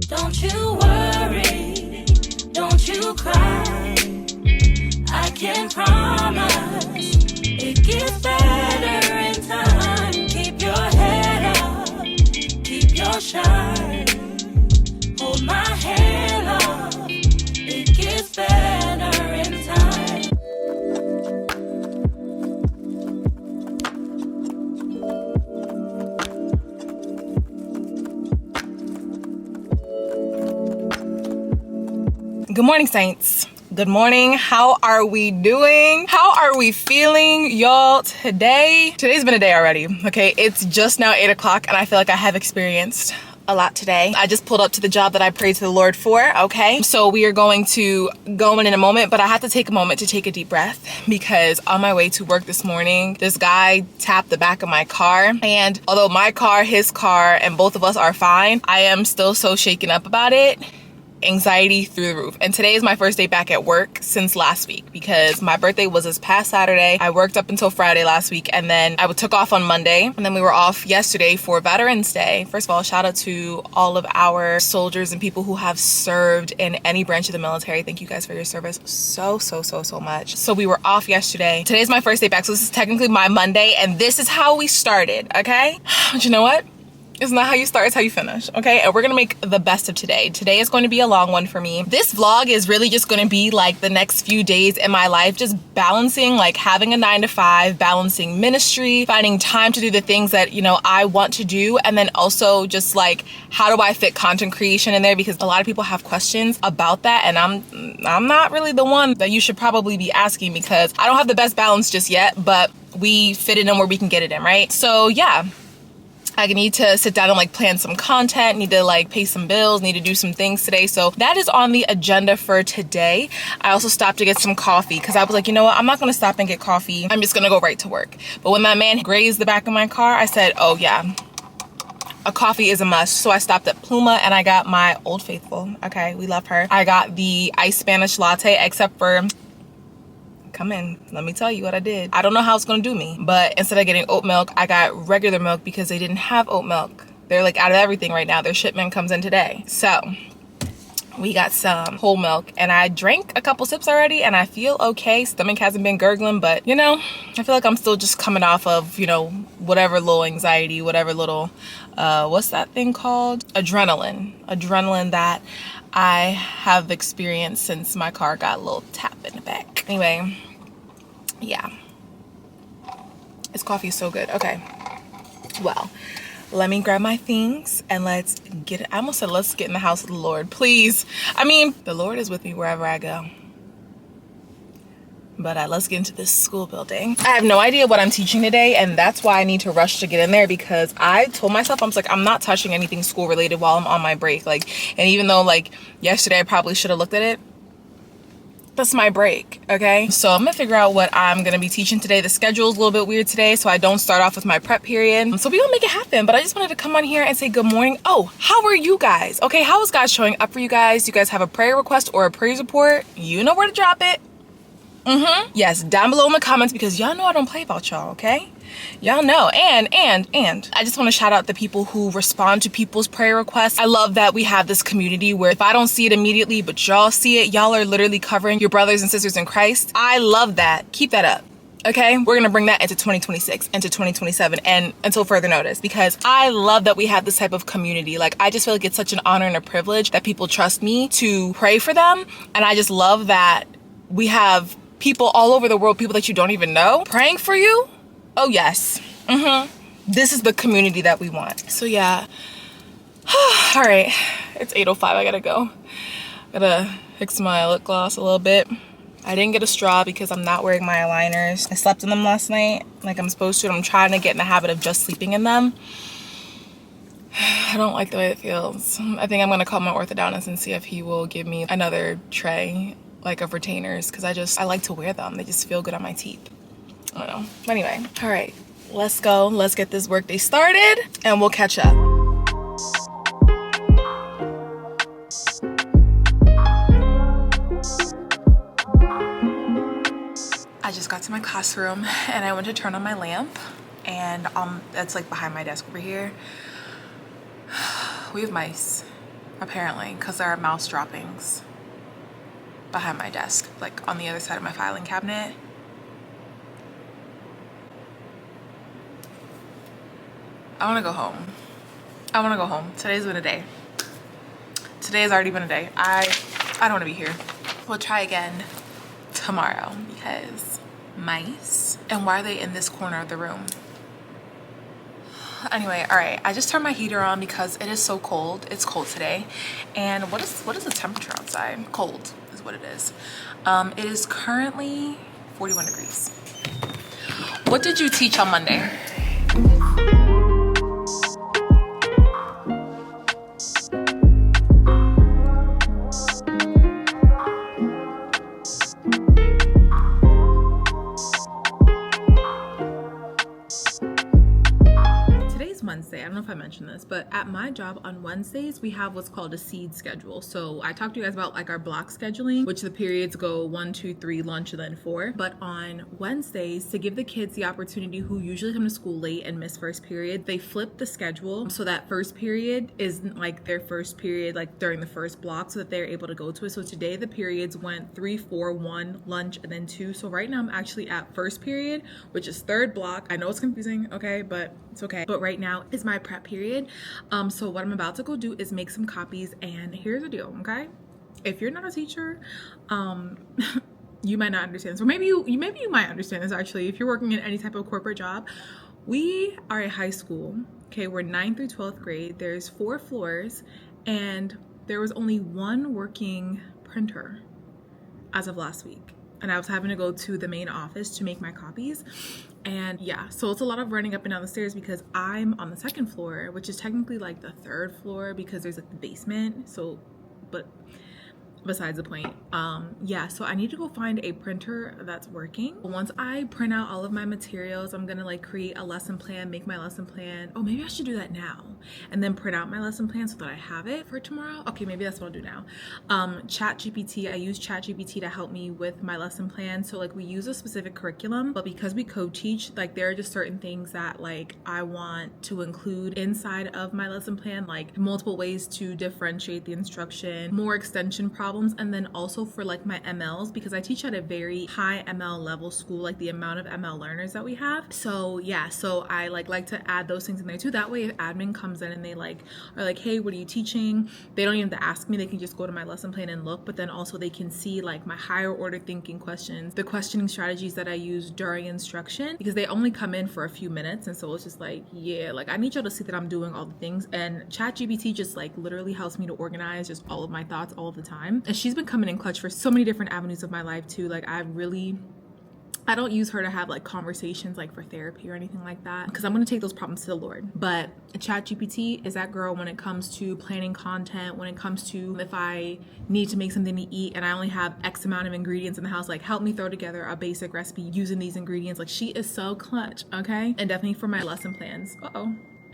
Don't you worry, don't you cry. I can promise it gets better in time. Keep your head up, keep your shine. Hold my hand up, it gets better in time. Good morning, Saints. Good morning. How are we doing? How are we feeling, y'all, today? Today's been a day already, okay? It's just now 8 o'clock and I feel like I have experienced a lot today. I just pulled up to the job that I prayed to the Lord for, okay? So we are going to go in a moment, but I have to take a moment to take a deep breath because on my way to work this morning, this guy tapped the back of my car. And although my car, his car, and both of us are fine, I am still so shaken up about it. Anxiety through the roof. And today is my first day back at work since last week because my birthday was this past Saturday. I worked up until Friday last week and then I took off on Monday and then we were off yesterday for Veterans Day. First of all, shout out to all of our soldiers and people who have served in any branch of the military. Thank you guys for your service so much. So we were off yesterday. Today's my first day back, so this is technically my Monday and this is how we started, okay? But you know what? It's not how you start, it's how you finish, okay? And we're gonna make the best of today. Today is going to be a long one for me. This vlog is really just gonna be like the next few days in my life, just balancing, like having a 9-to-5, balancing ministry, finding time to do the things that, you know, I want to do. And then also just like, how do I fit content creation in there? Because a lot of people have questions about that. And I'm not really the one that you should probably be asking because I don't have the best balance just yet, but we fit it in where we can get it in, right? So yeah. I need to sit down and like plan some content, need to like pay some bills, need to do some things today. So that is on the agenda for today. I also stopped to get some coffee because I was like, you know what? I'm not going to stop and get coffee. I'm just going to go right to work. But when that man grazed the back of my car, I said, oh yeah, a coffee is a must. So I stopped at Pluma and I got my Old Faithful. Okay, we love her. I got the iced Spanish latte, except for come in, let me tell you what I did. I don't know how it's gonna do me, but instead of getting oat milk, I got regular milk because they didn't have oat milk. They're like out of everything right now. Their shipment comes in today. So we got some whole milk and I drank a couple sips already and I feel okay. Stomach hasn't been gurgling, but you know, I feel like I'm still just coming off of, you know, whatever little anxiety, whatever little, what's that thing called? Adrenaline that I have experienced since my car got a little tap in the back. Anyway, yeah. This coffee is so good. Okay. Well, let me grab my things and let's get it. I almost said let's get in the house of the Lord, please. I mean, the Lord is with me wherever I go. But let's get into this school building. I have no idea what I'm teaching today, and that's why I need to rush to get in there because I told myself, I was like, I'm not touching anything school related while I'm on my break. Like, and even though like yesterday I probably should have looked at it, that's my break, okay? So I'm gonna figure out what I'm gonna be teaching today. The schedule is a little bit weird today, so I don't start off with my prep period. So we gonna make it happen, but I just wanted to come on here and say good morning. Oh, how are you guys? Okay, how is God showing up for you guys? You guys have a prayer request or a praise report? You know where to drop it. Yes, down below in the comments because y'all know I don't play about y'all, okay? Y'all know. And I just want to shout out the people who respond to people's prayer requests. I love that we have this community where if I don't see it immediately, but y'all see it, y'all are literally covering your brothers and sisters in Christ. I love that. Keep that up. Okay, we're gonna bring that into 2026, into 2027, and until further notice, because I love that we have this type of community. Like, I just feel like it's such an honor and a privilege that people trust me to pray for them. And I just love that we have people all over the world, people that you don't even know, praying for you. Oh yes. This is the community that we want. So yeah. All right, it's 8:05. I gotta go. Gotta fix my lip gloss a little bit. I didn't get a straw because I'm not wearing my aligners. I slept in them last night like I'm supposed to, and I'm trying to get in the habit of just sleeping in them. I don't like the way it feels. I think I'm gonna call my orthodontist and see if he will give me another tray like of retainers, because I like to wear them. They just feel good on my teeth. I don't know. But anyway, all right, let's go. Let's get this workday started and we'll catch up. I just got to my classroom and I went to turn on my lamp, and that's like behind my desk over here. We have mice. apparently, because there are mouse droppings behind my desk, like on the other side of my filing cabinet. I want to go home. I want to go home. Today's been a day. Today has already been a day. I don't want to be here. We'll try again tomorrow because mice. And why are they in this corner of the room? Anyway, all right, I just turned my heater on because it is so cold. It's cold today. And what is the temperature outside? Cold is what it is. It is currently 41 degrees. What did you teach on Monday? Wednesday. I don't know if I mentioned this, but at my job on Wednesdays we have what's called a seed schedule. So I talked to you guys about like our block scheduling, which the periods go 1, 2, 3, lunch, and then 4. But on Wednesdays, to give the kids the opportunity who usually come to school late and miss first period, they flip the schedule so that first period isn't like their first period like during the first block, so that they're able to go to it. So today the periods went 3, 4, 1, lunch, and then 2. So right now I'm actually at first period, which is third block. I know it's confusing, okay, but it's okay. But right now is my prep period. So what I'm about to go do is make some copies, and here's the deal, okay? If you're not a teacher, you might not understand. So maybe you might understand this actually. If you're working in any type of corporate job, we are a high school, okay? We're 9th through 12th grade. There's 4 floors, and there was only one working printer as of last week. And I was having to go to the main office to make my copies. And yeah, so it's a lot of running up and down the stairs because I'm on the 2nd floor, which is technically like the 3rd floor because there's like the basement. So, but besides the point, yeah, so I need to go find a printer that's working. Once I print out all of my materials, I'm gonna like create a lesson plan, make my lesson plan. Oh, maybe I should do that now and then print out my lesson plan so that I have it for tomorrow. Okay, maybe that's what I'll do now. ChatGPT, I use ChatGPT to help me with my lesson plan. So like we use a specific curriculum, but because we co-teach, like there are just certain things that like I want to include inside of my lesson plan, like multiple ways to differentiate the instruction, more extension problems, and then also for like my MLs, because I teach at a very high ML level school, like the amount of ML learners that we have. So yeah, so I like to add those things in there too. That way if admin comes in and they like are like, hey, what are you teaching? They don't even have to ask me, they can just go to my lesson plan and look, but then also they can see like my higher order thinking questions, the questioning strategies that I use during instruction, because they only come in for a few minutes. And so it's just like, yeah, like I need y'all to see that I'm doing all the things. And ChatGPT just like literally helps me to organize just all of my thoughts all of the time. And she's been coming in clutch for so many different avenues of my life too. Like I don't use her to have like conversations like for therapy or anything like that, because I'm going to take those problems to the Lord. But ChatGPT is that girl when it comes to planning content, when it comes to if I need to make something to eat and I only have X amount of ingredients in the house, like help me throw together a basic recipe using these ingredients. Like she is so clutch, okay? And definitely for my lesson plans.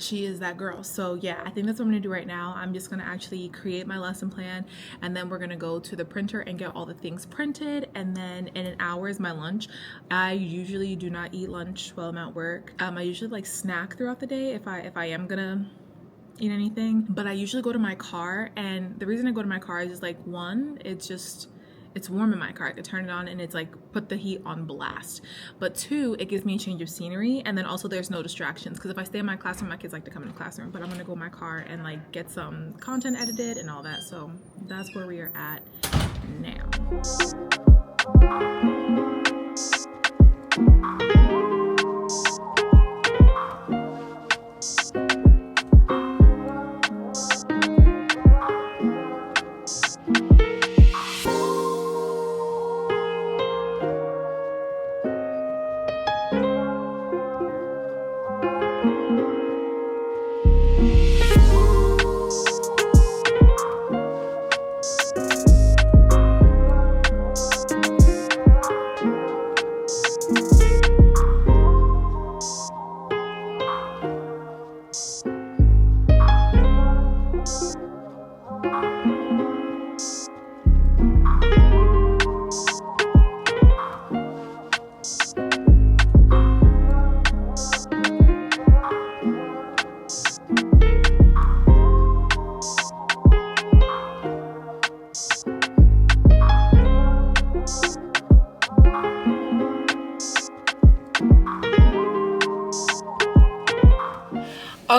She is that girl. So yeah, I think that's what I'm gonna do right now. I'm just gonna actually create my lesson plan, and then we're gonna go to the printer and get all the things printed, and then in an hour is my lunch. I usually do not eat lunch while I'm at work. I usually like snack throughout the day if I am gonna eat anything, but I usually go to my car, and the reason I go to my car is just like, one, it's warm in my car. I could turn it on and it's like put the heat on blast. But 2, it gives me a change of scenery, and then also there's no distractions, because if I stay in my classroom, my kids like to come in the classroom. But I'm gonna go in my car and like get some content edited and all that. So that's where we are at now.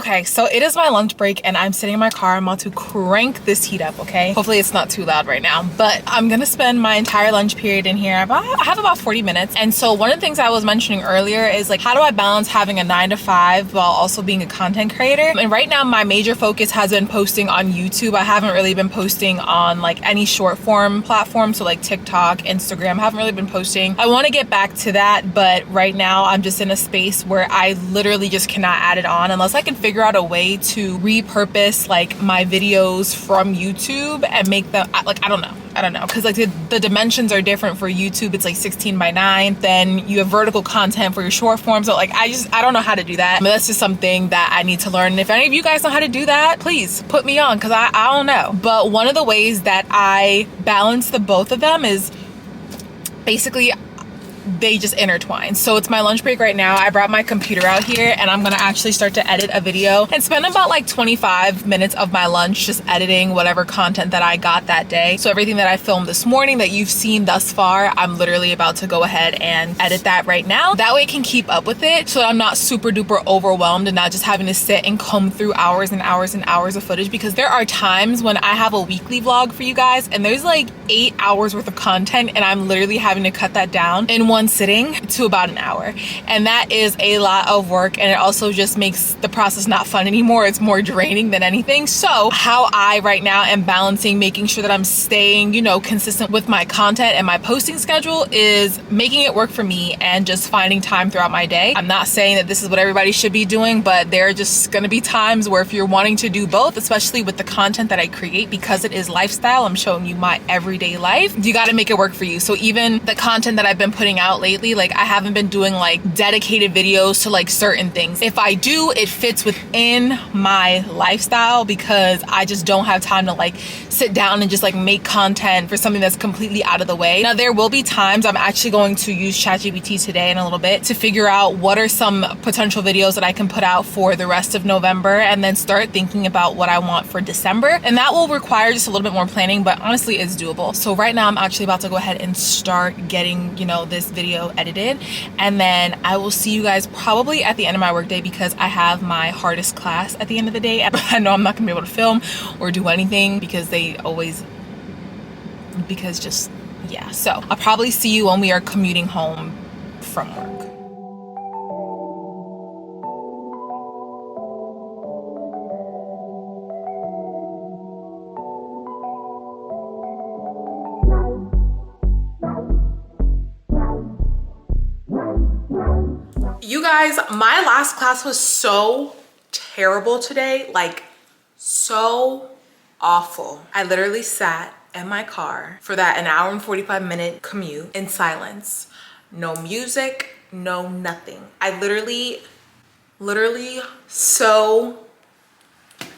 Okay, so it is my lunch break and I'm sitting in my car. I'm about to crank this heat up, okay? Hopefully it's not too loud right now, but I'm gonna spend my entire lunch period in here. I have about 40 minutes. And so one of the things I was mentioning earlier is like, how do I balance having a 9 to 5 while also being a content creator? And right now my major focus has been posting on YouTube. I haven't really been posting on like any short form platform. So like TikTok, Instagram, I haven't really been posting. I wanna get back to that, but right now I'm just in a space where I literally just cannot add it on unless I can figure out a way to repurpose like my videos from YouTube and make them like, I don't know, because like the dimensions are different for YouTube. It's like 16:9. Then you have vertical content for your short form. So like I don't know how to do that, but that's just something that I need to learn. And if any of you guys know how to do that, please put me on, because I don't know. But one of the ways that I balance the both of them is basically they just intertwine. So it's my lunch break right now. I brought my computer out here and I'm gonna actually start to edit a video and spend about like 25 minutes of my lunch just editing whatever content that I got that day. So everything that I filmed this morning that you've seen thus far, I'm literally about to go ahead and edit that right now. That way I can keep up with it so that I'm not super duper overwhelmed and not just having to sit and comb through hours and hours and hours of footage, because there are times when I have a weekly vlog for you guys and there's like 8 hours worth of content and I'm literally having to cut that down in one sitting to about an hour, and that is a lot of work, and it also just makes the process not fun anymore. It's more draining than anything. So how I right now am balancing making sure that I'm staying, you know, consistent with my content and my posting schedule is making it work for me and just finding time throughout my day. I'm not saying that this is what everybody should be doing, but there are just gonna be times where if you're wanting to do both, especially with the content that I create, because it is lifestyle, I'm showing you my everyday life, you got to make it work for you. So even the content that I've been putting out lately, like I haven't been doing like dedicated videos to like certain things. If I do, it fits within my lifestyle because I just don't have time to like sit down and just like make content for something that's completely out of the way. Now there will be times I'm actually going to use ChatGPT today in a little bit to figure out what are some potential videos that I can put out for the rest of November, and then start thinking about what I want for December. And that will require just a little bit more planning, but honestly it's doable. So right now I'm actually about to go ahead and start getting, you know, this video edited, and then I will see you guys probably at the end of my workday because I have my hardest class at the end of the day and I know I'm not gonna be able to film or do anything because just yeah. So I'll probably see you when we are commuting home from work. You guys, my last class was so terrible today, like so awful. I literally sat in my car for that 1 hour and 45-minute commute in silence. No music, no nothing. I literally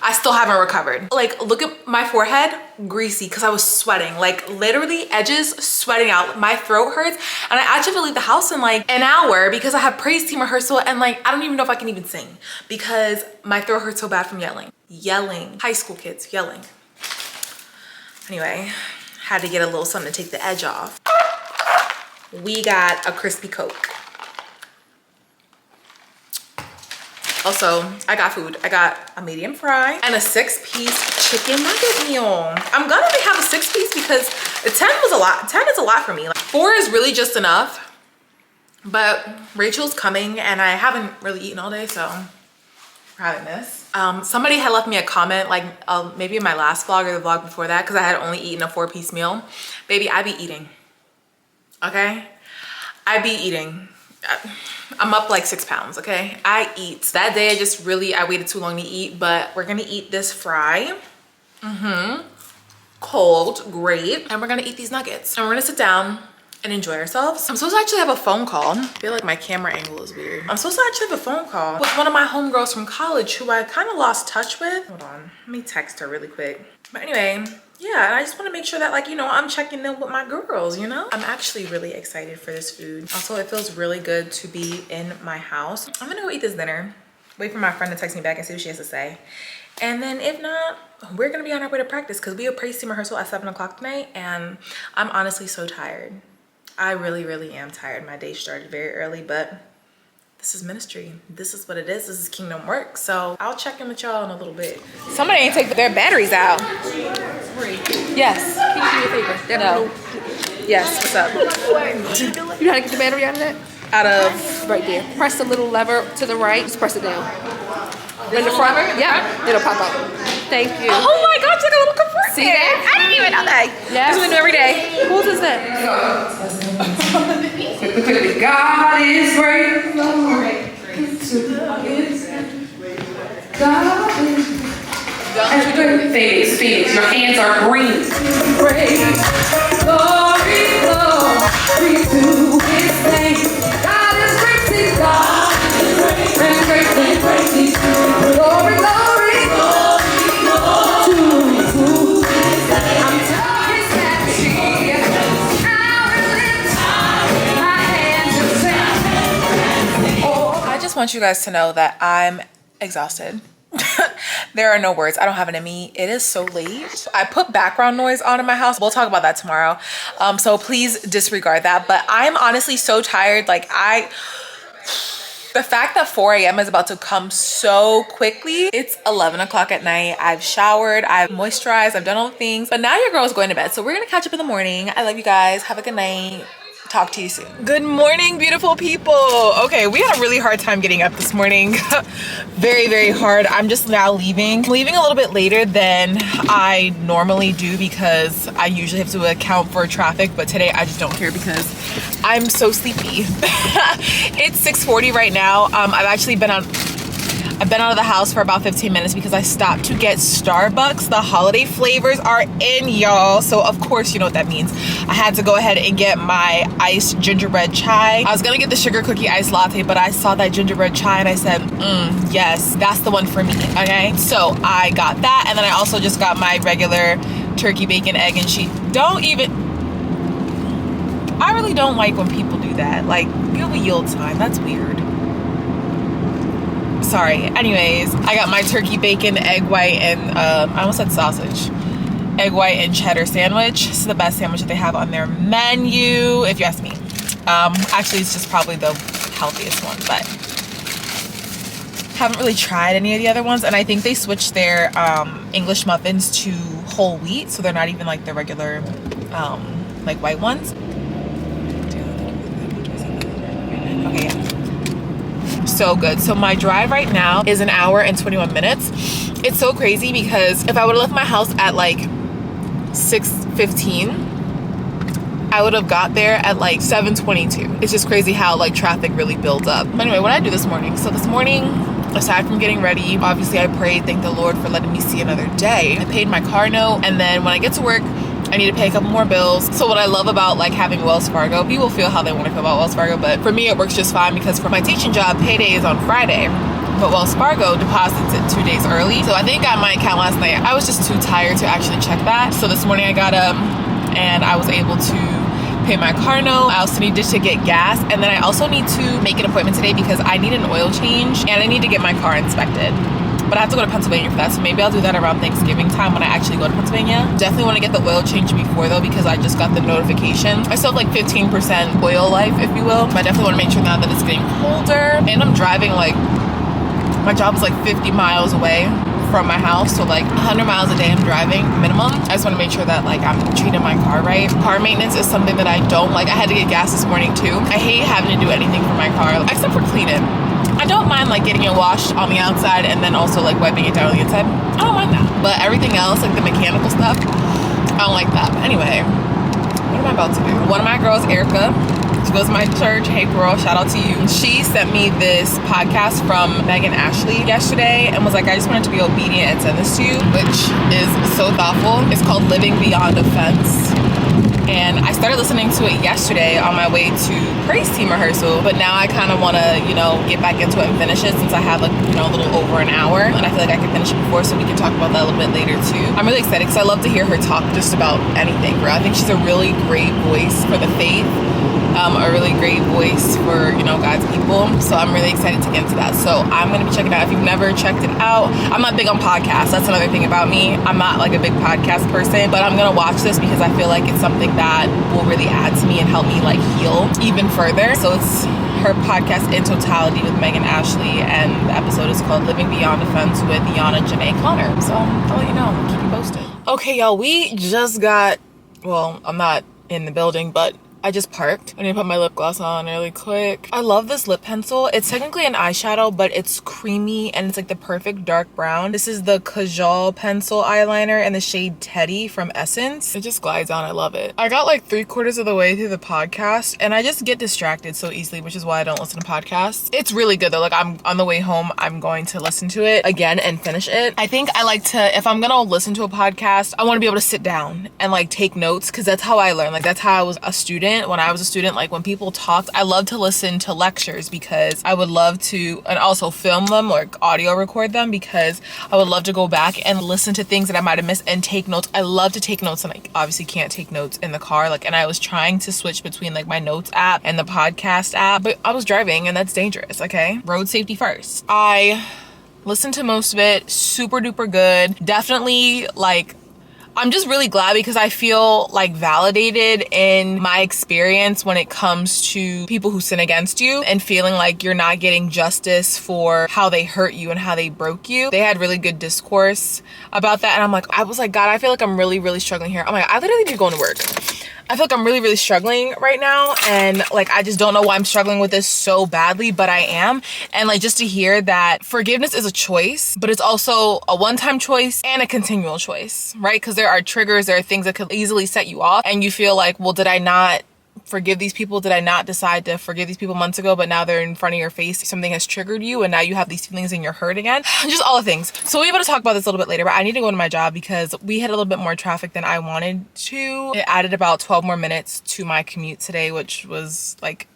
I still haven't recovered. Like, look at my forehead, greasy because I was sweating. Like, literally edges sweating out. My throat hurts. And I actually have to leave the house in like an hour because I have praise team rehearsal and like, I don't even know if I can even sing because my throat hurts so bad from yelling. High school kids yelling. Anyway, had to get a little something to take the edge off. We got a crispy Coke. Also, I got food. I got a medium fry and a 6-piece chicken nugget meal. I'm gonna have a 6-piece because the 10 was a lot. 10 is a lot for me. Like 4 is really just enough, but Rachel's coming and I haven't really eaten all day, so we're having this. Somebody had left me a comment like maybe in my last vlog or the vlog before that because I had only eaten a 4-piece meal. Baby, I be eating, okay? I be eating. I'm up like 6 pounds, okay? I eat. That day I waited too long to eat, but we're gonna eat this fry. Cold, great. And we're gonna eat these nuggets. And we're gonna sit down and enjoy ourselves. I'm supposed to actually have a phone call. I feel like my camera angle is weird. I'm supposed to actually have a phone call with one of my homegirls from college who I kind of lost touch with. Hold on, let me text her really quick. But anyway, yeah, and I just want to make sure that, like, you know, I'm checking in with my girls, you know? I'm actually really excited for this food. Also, it feels really good to be in my house. I'm gonna go eat this dinner, wait for my friend to text me back and see what she has to say. And then if not, we're gonna be on our way to practice because we have praise team rehearsal at 7 o'clock tonight, and I'm honestly so tired. I really am tired. My day started very early, but This is ministry. This is what it is. This is kingdom work. So I'll check in with y'all in a little bit. Somebody ain't take their batteries out. Yes. Can you do me a favor? No. Yes, what's up? You know how to get the battery out of that? Out of? Right there. Press the little lever to the right. Just press it down. In the front? Lever? Yeah. It'll pop up. Thank you. Oh my gosh, like a little convert. See that? I didn't even know that. Yes. This is what we do every day. Whose is that? God is great. Phoenix, your hands are green. Glory, glory to his name. God is great, God is great. Glory, glory, to his name. I'm talking happy. I will lift my hands and sing. I just want you guys to know that I'm exhausted. There are no words. I don't have it in me. It is so late. I put background noise on in my house. We'll talk about that tomorrow. So please disregard that. But I'm honestly so tired. Like the fact that 4 a.m. is about to come so quickly. It's 11 o'clock at night. I've showered, I've moisturized, I've done all the things. But now your girl is going to bed. So we're gonna catch up in the morning. I love you guys. Have a good night. Talk to you soon. Good morning, beautiful people. Okay, we had a really hard time getting up this morning. Very, very hard. I'm just now leaving. I'm leaving a little bit later than I normally do because I usually have to account for traffic, but today I just don't care because I'm so sleepy. It's 6:40 right now. I've been out of the house for about 15 minutes because I stopped to get Starbucks. The holiday flavors are in, y'all. So of course, you know what that means. I had to go ahead and get my iced gingerbread chai. I was gonna get the sugar cookie iced latte, but I saw that gingerbread chai and I said, yes, that's the one for me, okay? So I got that, and then I also just got my regular turkey, bacon, egg, and cheese. I really don't like when people do that. Like, give a yield sign, that's weird. Sorry. Anyways, I got my turkey, bacon, egg white, and I almost said sausage. Egg white and cheddar sandwich. This is the best sandwich that they have on their menu, if you ask me. Actually, it's just probably the healthiest one, but haven't really tried any of the other ones. And I think they switched their English muffins to whole wheat, so they're not even like the regular like white ones. Okay, yeah. So good. So my drive right now is 1 hour and 21 minutes. It's so crazy because if I would have left my house at like 6:15, I would have got there at like 7:22. It's just crazy how like traffic really builds up. But anyway, what did I do this morning? So this morning, aside from getting ready, obviously I prayed, thank the Lord for letting me see another day. I paid my car note, and then when I get to work, I need to pay a couple more bills. So what I love about like having Wells Fargo, people feel how they want to feel about Wells Fargo, but for me it works just fine because for my teaching job, payday is on Friday, but Wells Fargo deposits it 2 days early. So I think I got my account last night. I was just too tired to actually check that. So this morning I got up and I was able to pay my car note. I also needed to get gas, and then I also need to make an appointment today because I need an oil change and I need to get my car inspected. But I have to go to Pennsylvania for that, so maybe I'll do that around Thanksgiving time when I actually go to Pennsylvania. Definitely want to get the oil change before though, because I just got the notification. I still have like 15% oil life, if you will. But I definitely want to make sure now that it's getting colder. And I'm driving like, my job is like 50 miles away from my house, so like 100 miles a day I'm driving minimum. I just want to make sure that like I'm treating my car right. Car maintenance is something that I don't like. I had to get gas this morning too. I hate having to do anything for my car except for clean it. I don't mind like getting it washed on the outside and then also like wiping it down on the inside. I don't mind that. But everything else, like the mechanical stuff, I don't like that. But anyway, what am I about to do? One of my girls, Erica, she goes to my church. Hey girl, shout out to you. She sent me this podcast from Megan Ashley yesterday and was like, I just wanted to be obedient and send this to you, which is so thoughtful. It's called Living Beyond Offense. And I started listening to it yesterday on my way to praise team rehearsal, but now I kind of want to, you know, get back into it and finish it since I have like, you know, a little over an hour, and I feel like I can finish it before, so we can talk about that a little bit later too. I'm really excited because I love to hear her talk just about anything, bro. I think she's a really great voice for the faith, a really great voice for, you know, God's people. So I'm really excited to get into that. So I'm going to be checking it out. If you've never checked it out, I'm not big on podcasts. That's another thing about me. I'm not like a big podcast person, but I'm going to watch this because I feel like it's something that will really add to me and help me like heal even further. So it's her podcast in totality with Megan Ashley, and the episode is called Living Beyond Defense with Yana Janae Connor. So I'll let you know, keep you posted. Okay, y'all, we just got, well, I'm not in the building, but I just parked. I need to put my lip gloss on really quick. I love this lip pencil. It's technically an eyeshadow, but it's creamy and it's like the perfect dark brown. This is the Kajal pencil eyeliner in the shade Teddy from Essence. It just glides on. I love it. I got like 3/4 of the way through the podcast and I just get distracted so easily, which is why I don't listen to podcasts. It's really good though. Like, I'm on the way home, I'm going to listen to it again and finish it. I think I like to, if I'm gonna listen to a podcast, I want to be able to sit down and like take notes, because that's how I learn. Like, that's how I was a student. When I was a student, like when people talked, I love to listen to lectures because I would love to, and also film them or audio record them, because I would love to go back and listen to things that I might have missed and take notes. I love to take notes, and I obviously can't take notes in the car. Like, and I was trying to switch between like my notes app and the podcast app, but I was driving and that's dangerous, okay? Road safety first. I listened to most of it, super duper good. Definitely like, I'm just really glad because I feel like validated in my experience when it comes to people who sin against you and feeling like you're not getting justice for how they hurt you and how they broke you. They had really good discourse about that. And I was like, God, I feel like I'm really, really struggling here. I'm like, I literally need to go into work. I feel like I'm really, really struggling right now. And like, I just don't know why I'm struggling with this so badly, but I am. And like, just to hear that forgiveness is a choice, but it's also a one-time choice and a continual choice, right? Because there are triggers, there are things that could easily set you off. And you feel like, well, did I not forgive these people? Did I not decide to forgive these people months ago, but now they're in front of your face? Something has triggered you and now you have these feelings and you're hurt again. Just all the things. So we'll be able to talk about this a little bit later, but I need to go to my job because we had a little bit more traffic than I wanted to. It added about 12 more minutes to my commute today, which was like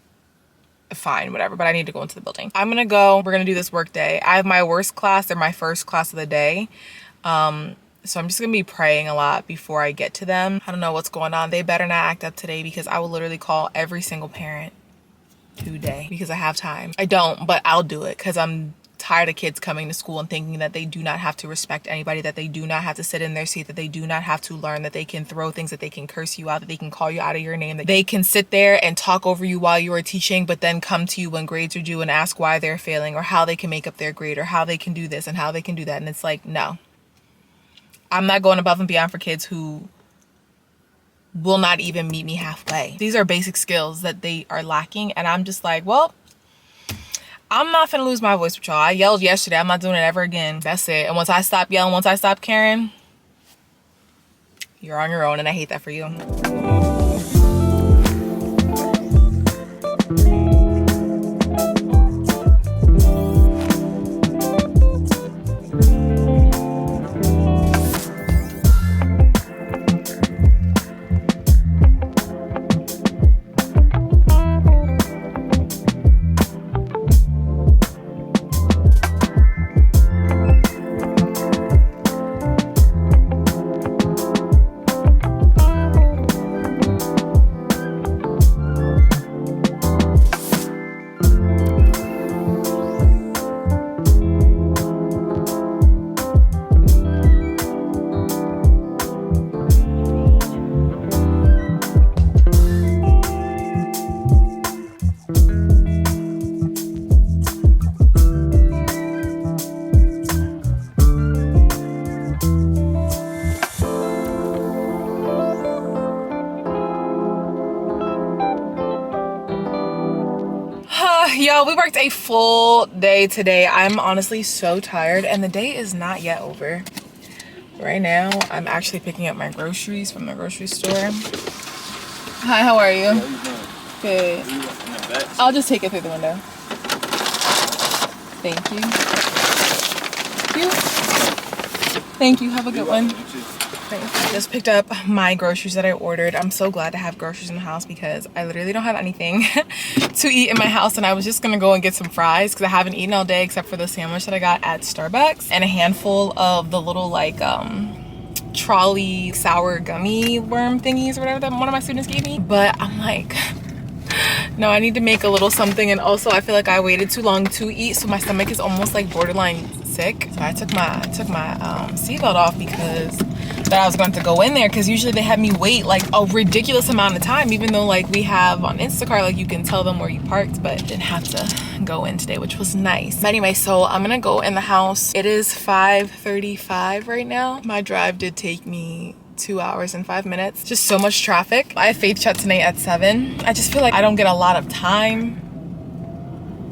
fine, whatever, but I need to go into the building. I'm gonna go, we're gonna do this work day. I have my worst class, they're my first class of the day. So I'm just gonna be praying a lot before I get to them. I don't know what's going on. They better not act up today because I will literally call every single parent today because I have time. I don't, but I'll do it because I'm tired of kids coming to school and thinking that they do not have to respect anybody, that they do not have to sit in their seat, that they do not have to learn, that they can throw things, that they can curse you out, that they can call you out of your name, that they can sit there and talk over you while you are teaching, but then come to you when grades are due and ask why they're failing or how they can make up their grade or how they can do this and how they can do that. And it's like, no. I'm not going above and beyond for kids who will not even meet me halfway. These are basic skills that they are lacking. And I'm just like, well, I'm not finna lose my voice with y'all. I yelled yesterday. I'm not doing it ever again. That's it. And once I stop yelling, once I stop caring, you're on your own. And I hate that for you. Y'all, we worked a full day today. I'm honestly so tired and the day is not yet over. Right now, I'm actually picking up my groceries from the grocery store. Hi, how are you? Good. I'll just take it through the window. Thank you. Thank you. Have a good one. I just picked up my groceries that I ordered. I'm so glad to have groceries in the house because I literally don't have anything to eat in my house, and I was just gonna go and get some fries because I haven't eaten all day except for the sandwich that I got at Starbucks and a handful of the little like trolley sour gummy worm thingies or whatever that one of my students gave me. But I'm like, no, I need to make a little something, and also I feel like I waited too long to eat, so my stomach is almost like borderline sick. So I took my seatbelt off because that I was going to go in there, because usually they have me wait like a ridiculous amount of time, even though like we have on Instacart, like you can tell them where you parked, but didn't have to go in today, which was nice. But anyway, so I'm gonna go in the house. It is 5:35 right now. My drive did take me 2 hours and 5 minutes. Just so much traffic. I have faith chat tonight at 7. I just feel like I don't get a lot of time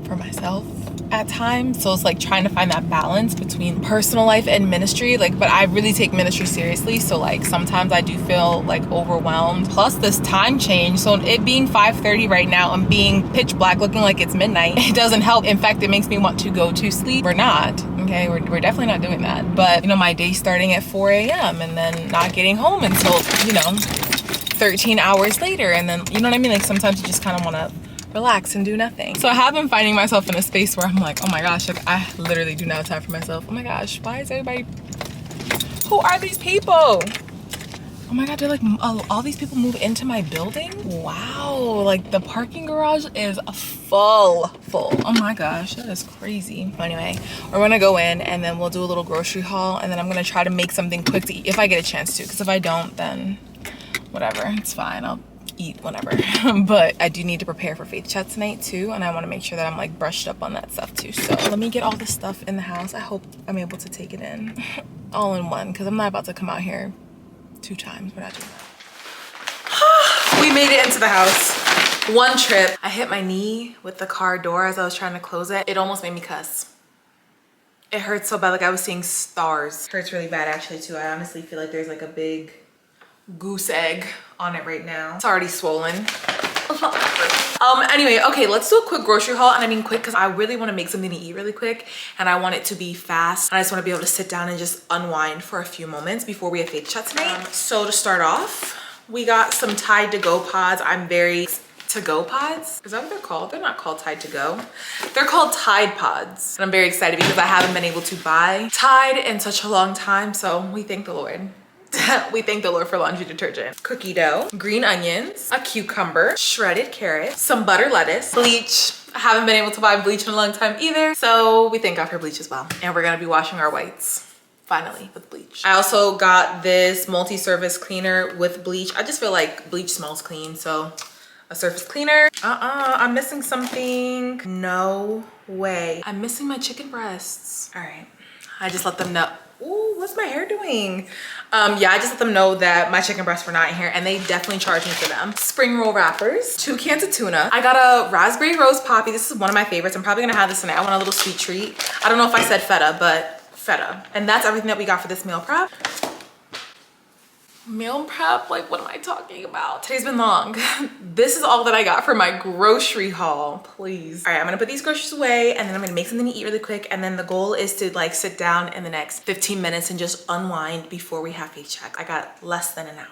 for myself at times, so it's like trying to find that balance between personal life and ministry. Like, but I really take ministry seriously, so like sometimes I do feel like overwhelmed, plus this time change. So it being 5:30 right now and being pitch black, looking like it's midnight, it doesn't help. In fact, it makes me want to go to sleep. We're not, okay, we're definitely not doing that. But you know, my day starting at 4 a.m. and then not getting home until, you know, 13 hours later, and then, you know what I mean, like sometimes you just kind of want to relax and do nothing. So I have been finding myself in a space where I'm like, oh my gosh, like I literally do not have time for myself. Oh my gosh, why is everybody, who are these people? Oh my god, they're like, all these people move into my building? Wow, like the parking garage is full. Oh my gosh, that is crazy. Anyway, we're gonna go in and then we'll do a little grocery haul, and then I'm gonna try to make something quick to eat if I get a chance to, because if I don't, then whatever, it's fine, I'll eat whenever. But I do need to prepare for faith chat tonight too, and I want to make sure that I'm like brushed up on that stuff too. So let me get all this stuff in the house. I hope I'm able to take it in all in one, because I'm not about to come out here 2 times. We're not doing that. We made it into the house. One trip. I hit my knee with the car door as I was trying to close it. It almost made me cuss. It hurts so bad, like I was seeing stars. It hurts really bad actually too. I honestly feel like there's like a big goose egg on it right now. It's already swollen. Anyway, okay, let's do a quick grocery haul. And I mean quick because I really want to make something to eat really quick, and I want it to be fast, and I just want to be able to sit down and just unwind for a few moments before we have faith chat tonight. So to start off, we got some Tide to Go pods. I'm very to-go pods, is that what they're called? They're not called Tide to Go, they're called Tide Pods, and I'm very excited because I haven't been able to buy Tide in such a long time, so we thank the Lord. We thank the Lord for laundry detergent. Cookie dough, green onions, a cucumber, shredded carrot, some butter lettuce, bleach. I haven't been able to buy bleach in a long time either, so we thank God for bleach as well. And we're gonna be washing our whites finally with bleach. I also got this multi-surface cleaner with bleach. I just feel like bleach smells clean, so a surface cleaner. I'm missing something. No way. I'm missing my chicken breasts. All right, I just let them know. Ooh, what's my hair doing? Yeah, I just let them know that my chicken breasts were not in here, and they definitely charged me for them. Spring roll wrappers, 2 cans of tuna. I got a raspberry rose poppy. This is one of my favorites. I'm probably gonna have this tonight. I want a little sweet treat. I don't know if I said feta, but feta. And that's everything that we got for this meal prep. Meal prep, like what am I talking about? Today's been long. This is all that I got for my grocery haul, please. All right, I'm gonna put these groceries away, and then I'm gonna make something to eat really quick, and then the goal is to like sit down in the next 15 minutes and just unwind before we have faith check. I got less than an hour.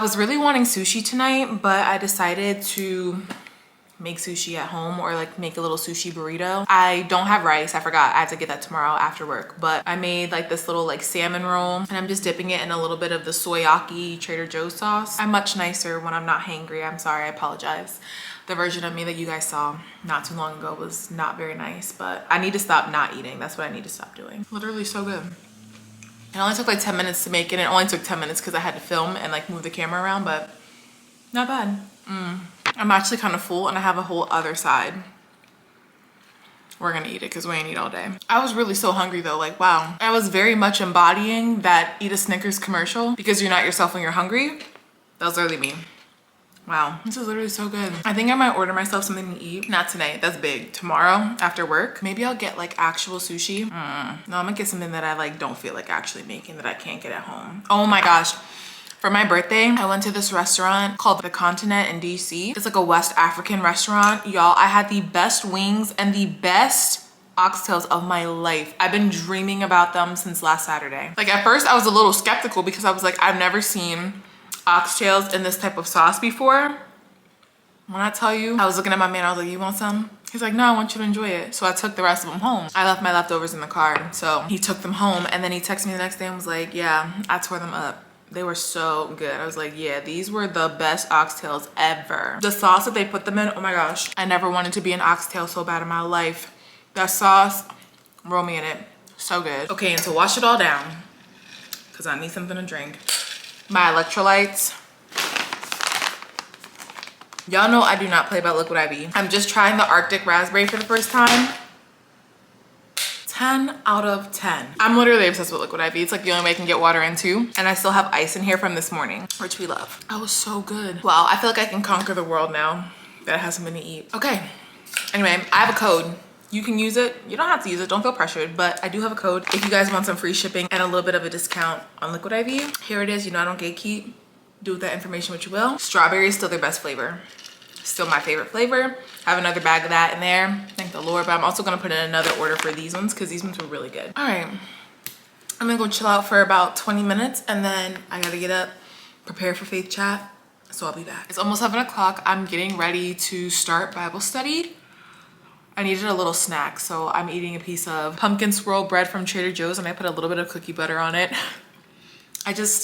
was really wanting sushi tonight, but I decided to make sushi at home, or like make a little sushi burrito. I don't have rice. I forgot. I have to get that tomorrow after work. But I made like this little like salmon roll, and I'm just dipping it in a little bit of the soyaki Trader Joe's sauce. I'm much nicer when I'm not hangry. I'm sorry. I apologize. The version of me that you guys saw not too long ago was not very nice, but I need to stop not eating. That's what I need to stop doing. Literally so good. It only took like 10 minutes to make it. It only took 10 minutes because I had to film and like move the camera around, but not bad. I'm actually kind of full, and I have a whole other side. We're gonna eat it because we ain't eat all day. I was really so hungry though, like wow. I was very much embodying that eat a Snickers commercial because you're not yourself when you're hungry. That was literally me. Wow, this is literally so good. I think I might order myself something to eat. Not tonight, that's big. Tomorrow after work, maybe I'll get like actual sushi. No, I'm gonna get something that I like don't feel like actually making, that I can't get at home. Oh my gosh. For my birthday, I went to this restaurant called The Continent in DC. It's like a West African restaurant. Y'all, I had the best wings and the best oxtails of my life. I've been dreaming about them since last Saturday. Like at first I was a little skeptical because I was like, I've never seen oxtails in this type of sauce before. When I tell you, I was looking at my man, I was like, you want some? He's like, no, I want you to enjoy it. So I took the rest of them home. I left my leftovers in the car. So he took them home, and then he texted me the next day and was like, yeah, I tore them up. They were so good. I was like, yeah, these were the best oxtails ever. The sauce that they put them in, oh my gosh. I never wanted to be an oxtail so bad in my life. That sauce, roll me in it. So good. Okay, and to wash it all down, because I need something to drink, my electrolytes. Y'all know I do not play about liquid IV. I'm just trying the Arctic raspberry for the first time. 10 out of 10. I'm literally obsessed with liquid IV. It's like the only way I can get water in too. And I still have ice in here from this morning, which we love. That was so good. Wow, I feel like I can conquer the world now that I have something to eat. Okay, anyway, I have a code. You can use it. You don't have to use it. Don't feel pressured, but I do have a code. If you guys want some free shipping and a little bit of a discount on liquid IV, here it is. You know I don't gatekeep. Do with that information what you will. Strawberry is still their best flavor. Still my favorite flavor. I have another bag of that in there. Thank the Lord. But I'm also gonna put in another order for these ones because these ones were really good. All right, I'm gonna go chill out for about 20 minutes and then I gotta get up, prepare for faith chat. So I'll be back. It's almost 7 o'clock. I'm getting ready to start Bible study. I needed a little snack, so I'm eating a piece of pumpkin swirl bread from Trader Joe's, and I put a little bit of cookie butter on it.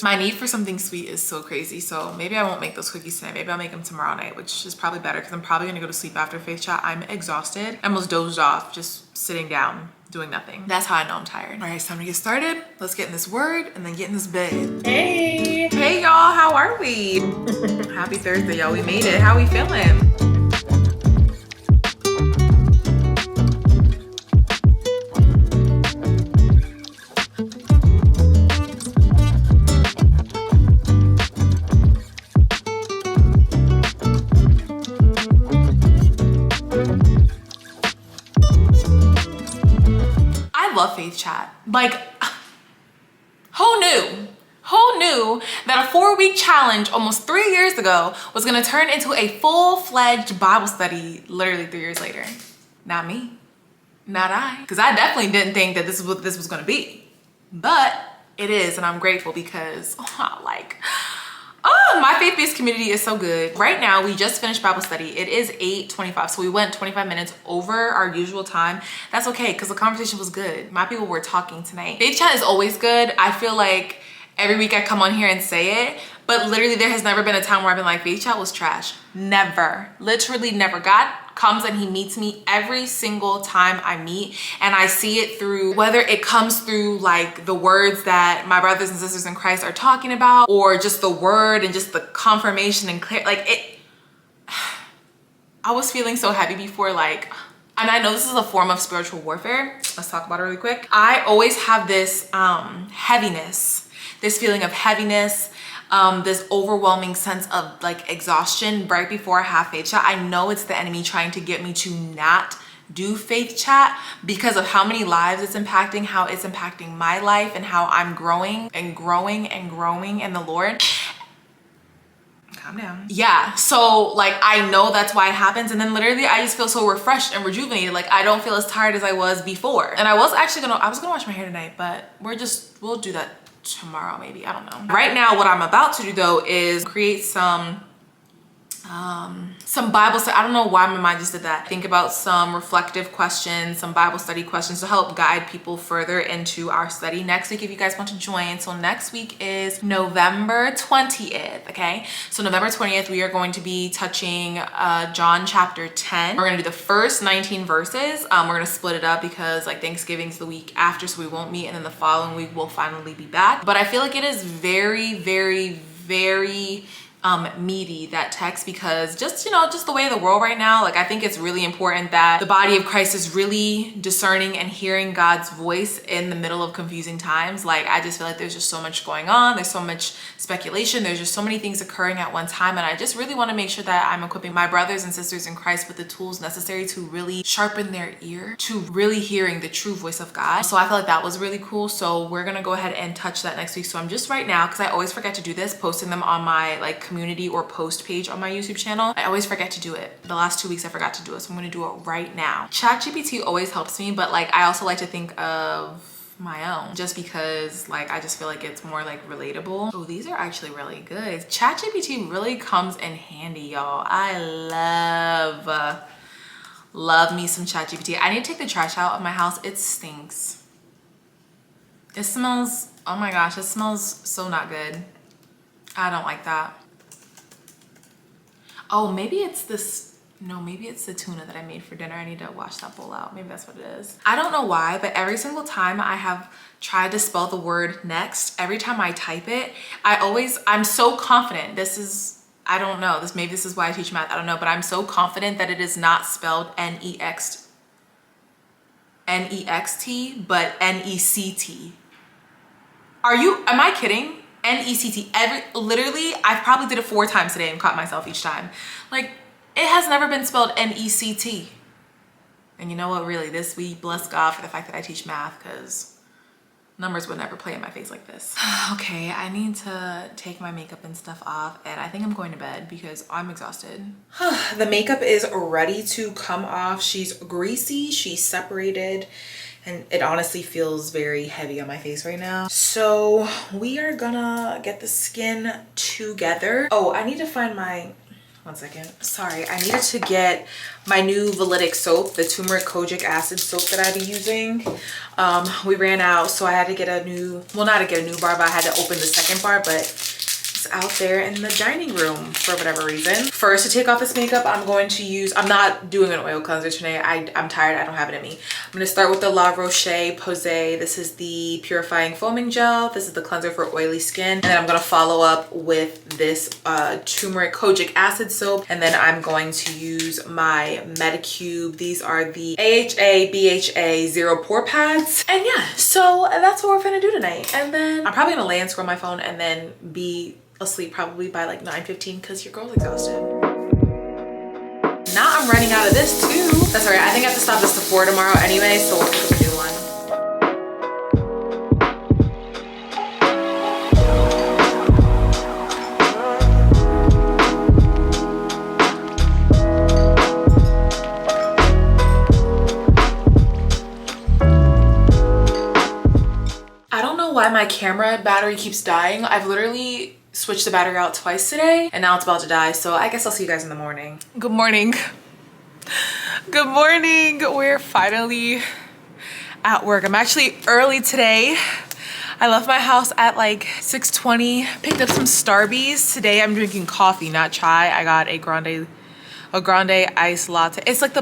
My need for something sweet is so crazy, so maybe I won't make those cookies tonight. Maybe I'll make them tomorrow night, which is probably better because I'm probably gonna go to sleep after faith chat. I'm exhausted. I almost dozed off just sitting down, doing nothing. That's how I know I'm tired. All right, it's time to get started. Let's get in this word and then get in this bed. Hey. Hey, y'all, how are we? Happy Thursday, y'all. We made it. How we feeling? Faith chat. Like, who knew that a 4-week challenge almost 3 years ago was gonna turn into a full-fledged Bible study literally 3 years later? Not me, not I, because I definitely didn't think that this is what this was gonna be, but it is, and I'm grateful because my faith-based community is so good. Right now, we just finished Bible study. It is 8:25, so we went 25 minutes over our usual time. That's okay, because the conversation was good. My people were talking tonight. Faith chat is always good. I feel like every week I come on here and say it, but literally there has never been a time where I've been like, faith chat was trash. Never, literally never. God comes and he meets me every single time I meet, and I see it through, whether it comes through like the words that my brothers and sisters in Christ are talking about, or just the word and just the confirmation and clear, like it. I was feeling so heavy before, like, and I know this is a form of spiritual warfare. Let's talk about it really quick. I always have this heaviness, this feeling of heaviness, this overwhelming sense of like exhaustion right before I have faith chat. I know it's the enemy trying to get me to not do faith chat because of how many lives it's impacting, how it's impacting my life, and how I'm growing and growing and growing in the Lord. Calm down. Yeah, so like I know that's why it happens, and then literally I just feel so refreshed and rejuvenated. Like I don't feel as tired as I was before. And I was gonna wash my hair tonight, but we'll do that tomorrow maybe, I don't know. Right now what I'm about to do though is create some Bible study. I don't know why my mind just did that. Think about some reflective questions, some Bible study questions to help guide people further into our study next week if you guys want to join. So next week is November 20th, okay? So November 20th, we are going to be touching John chapter 10. We're gonna do the first 19 verses. We're gonna split it up because like Thanksgiving's the week after, so we won't meet, and then the following week we'll finally be back. But I feel like it is very, very, very meaty, that text, because just, you know, just the way of the world right now, like I think it's really important that the body of Christ is really discerning and hearing God's voice in the middle of confusing times. Like I just feel like there's just so much going on, there's so much speculation, there's just so many things occurring at one time, and I just really want to make sure that I'm equipping my brothers and sisters in Christ with the tools necessary to really sharpen their ear to really hearing the true voice of God. So I feel like that was really cool. So we're gonna go ahead and touch that next week. So I'm just right now, because I always forget to do this, posting them on my like community or post page on my YouTube channel. I always forget to do it. The last 2 weeks I forgot to do it, so I'm gonna do it right now. ChatGPT always helps me, but like I also like to think of my own, just because like I just feel like it's more like relatable. Oh, these are actually really good. ChatGPT really comes in handy, y'all. I love me some ChatGPT. I need to take the trash out of my house. It stinks. It smells, oh my gosh, it smells so not good. I don't like that. Oh, maybe it's this, no, maybe it's the tuna that I made for dinner. I need to wash that bowl out. Maybe that's what it is. I don't know why, but every single time I have tried to spell the word next, every time I type it, I'm so confident. This is, I don't know, maybe this is why I teach math, I don't know, but I'm so confident that it is not spelled N-E-X-T, but N-E-C-T. Am I kidding? N-E-C-T. Literally, I probably did it 4 times today and caught myself each time. Like, it has never been spelled N-E-C-T. And you know what, really, we bless God for the fact that I teach math, because numbers would never play in my face like this. Okay, I need to take my makeup and stuff off, and I think I'm going to bed because I'm exhausted. The makeup is ready to come off. She's greasy, she's separated, and it honestly feels very heavy on my face right now. So we are gonna get the skin together. Oh, I need to find one second. Sorry, I needed to get my new Relatable soap, the turmeric kojic acid soap that I've been using. We ran out, so I had to get a new, well, not to get a new bar, but I had to open the second bar, but it's out there in the dining room for whatever reason. First, to take off this makeup, I'm not doing an oil cleanser today. I'm tired, I don't have it in me. I'm gonna start with the La Roche-Posay. This is the purifying foaming gel. This is the cleanser for oily skin. And then I'm gonna follow up with this turmeric kojic acid soap. And then I'm going to use my Medicube. These are the AHA BHA Zero Pore Pads. And yeah, so that's what we're gonna do tonight. And then I'm probably gonna lay and scroll my phone and then be asleep probably by like 9:15 because your girl's exhausted. Now I'm running out of this too. That's all right. I think I have to stop this to 4 tomorrow anyway, so we'll pick a new one. I don't know why my camera battery keeps dying. I've literally switched the battery out twice today and now it's about to die, so I guess I'll see you guys in the morning. Good morning. Good morning. We're finally at work. I'm actually early today. I left my house at like 6:20, picked up some Starbies. Today I'm drinking coffee, not chai. I got a grande iced latte. It's like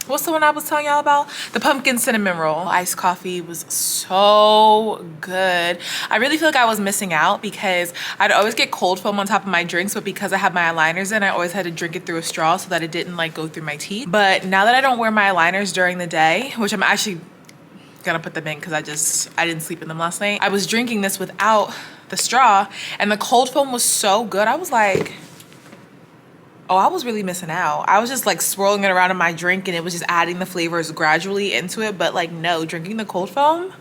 what's the one I was telling y'all about? The pumpkin cinnamon roll. Iced coffee was so good. I really feel like I was missing out because I'd always get cold foam on top of my drinks, but because I have my aligners in, I always had to drink it through a straw so that it didn't like go through my teeth. But now that I don't wear my aligners during the day, which I'm actually gonna put them in because I didn't sleep in them last night, I was drinking this without the straw and the cold foam was so good. I was like, oh, I was really missing out. I was just like swirling it around in my drink and it was just adding the flavors gradually into it. But like, no, drinking the cold foam,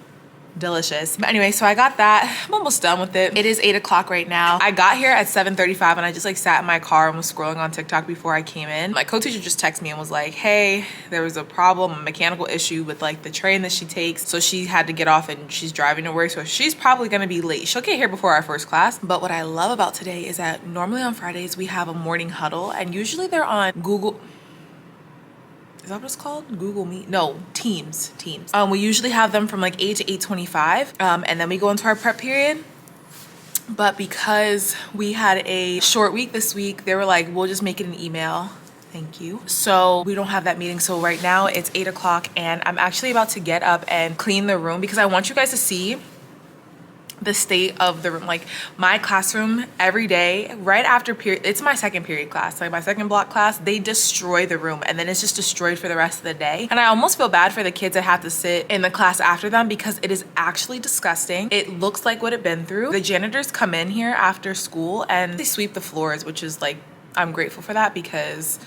delicious. But anyway, so I got that. I'm almost done with it. It is 8 o'clock right now. I got here at 7:35 and I just like sat in my car and was scrolling on TikTok before I came in. My co-teacher just texted me and was like, hey, there was a problem, a mechanical issue with like the train that she takes. So she had to get off and she's driving to work. So she's probably gonna be late. She'll get here before our first class. But what I love about today is that normally on Fridays we have a morning huddle and usually they're on Google. Is that what it's called? Google Meet? No, Teams. We usually have them from like 8 to 8:25, and then we go into our prep period. But because we had a short week this week, they were like, we'll just make it an email. Thank you. So we don't have that meeting. So right now it's 8 o'clock and I'm actually about to get up and clean the room because I want you guys to see the state of the room. Like my classroom every day right after period, it's my second period class, like my second block class, they destroy the room and then it's just destroyed for the rest of the day. And I almost feel bad for the kids that have to sit in the class after them because it is actually disgusting. It looks like what it's been through. The janitors come in here after school and they sweep the floors, which is like, I'm grateful for that because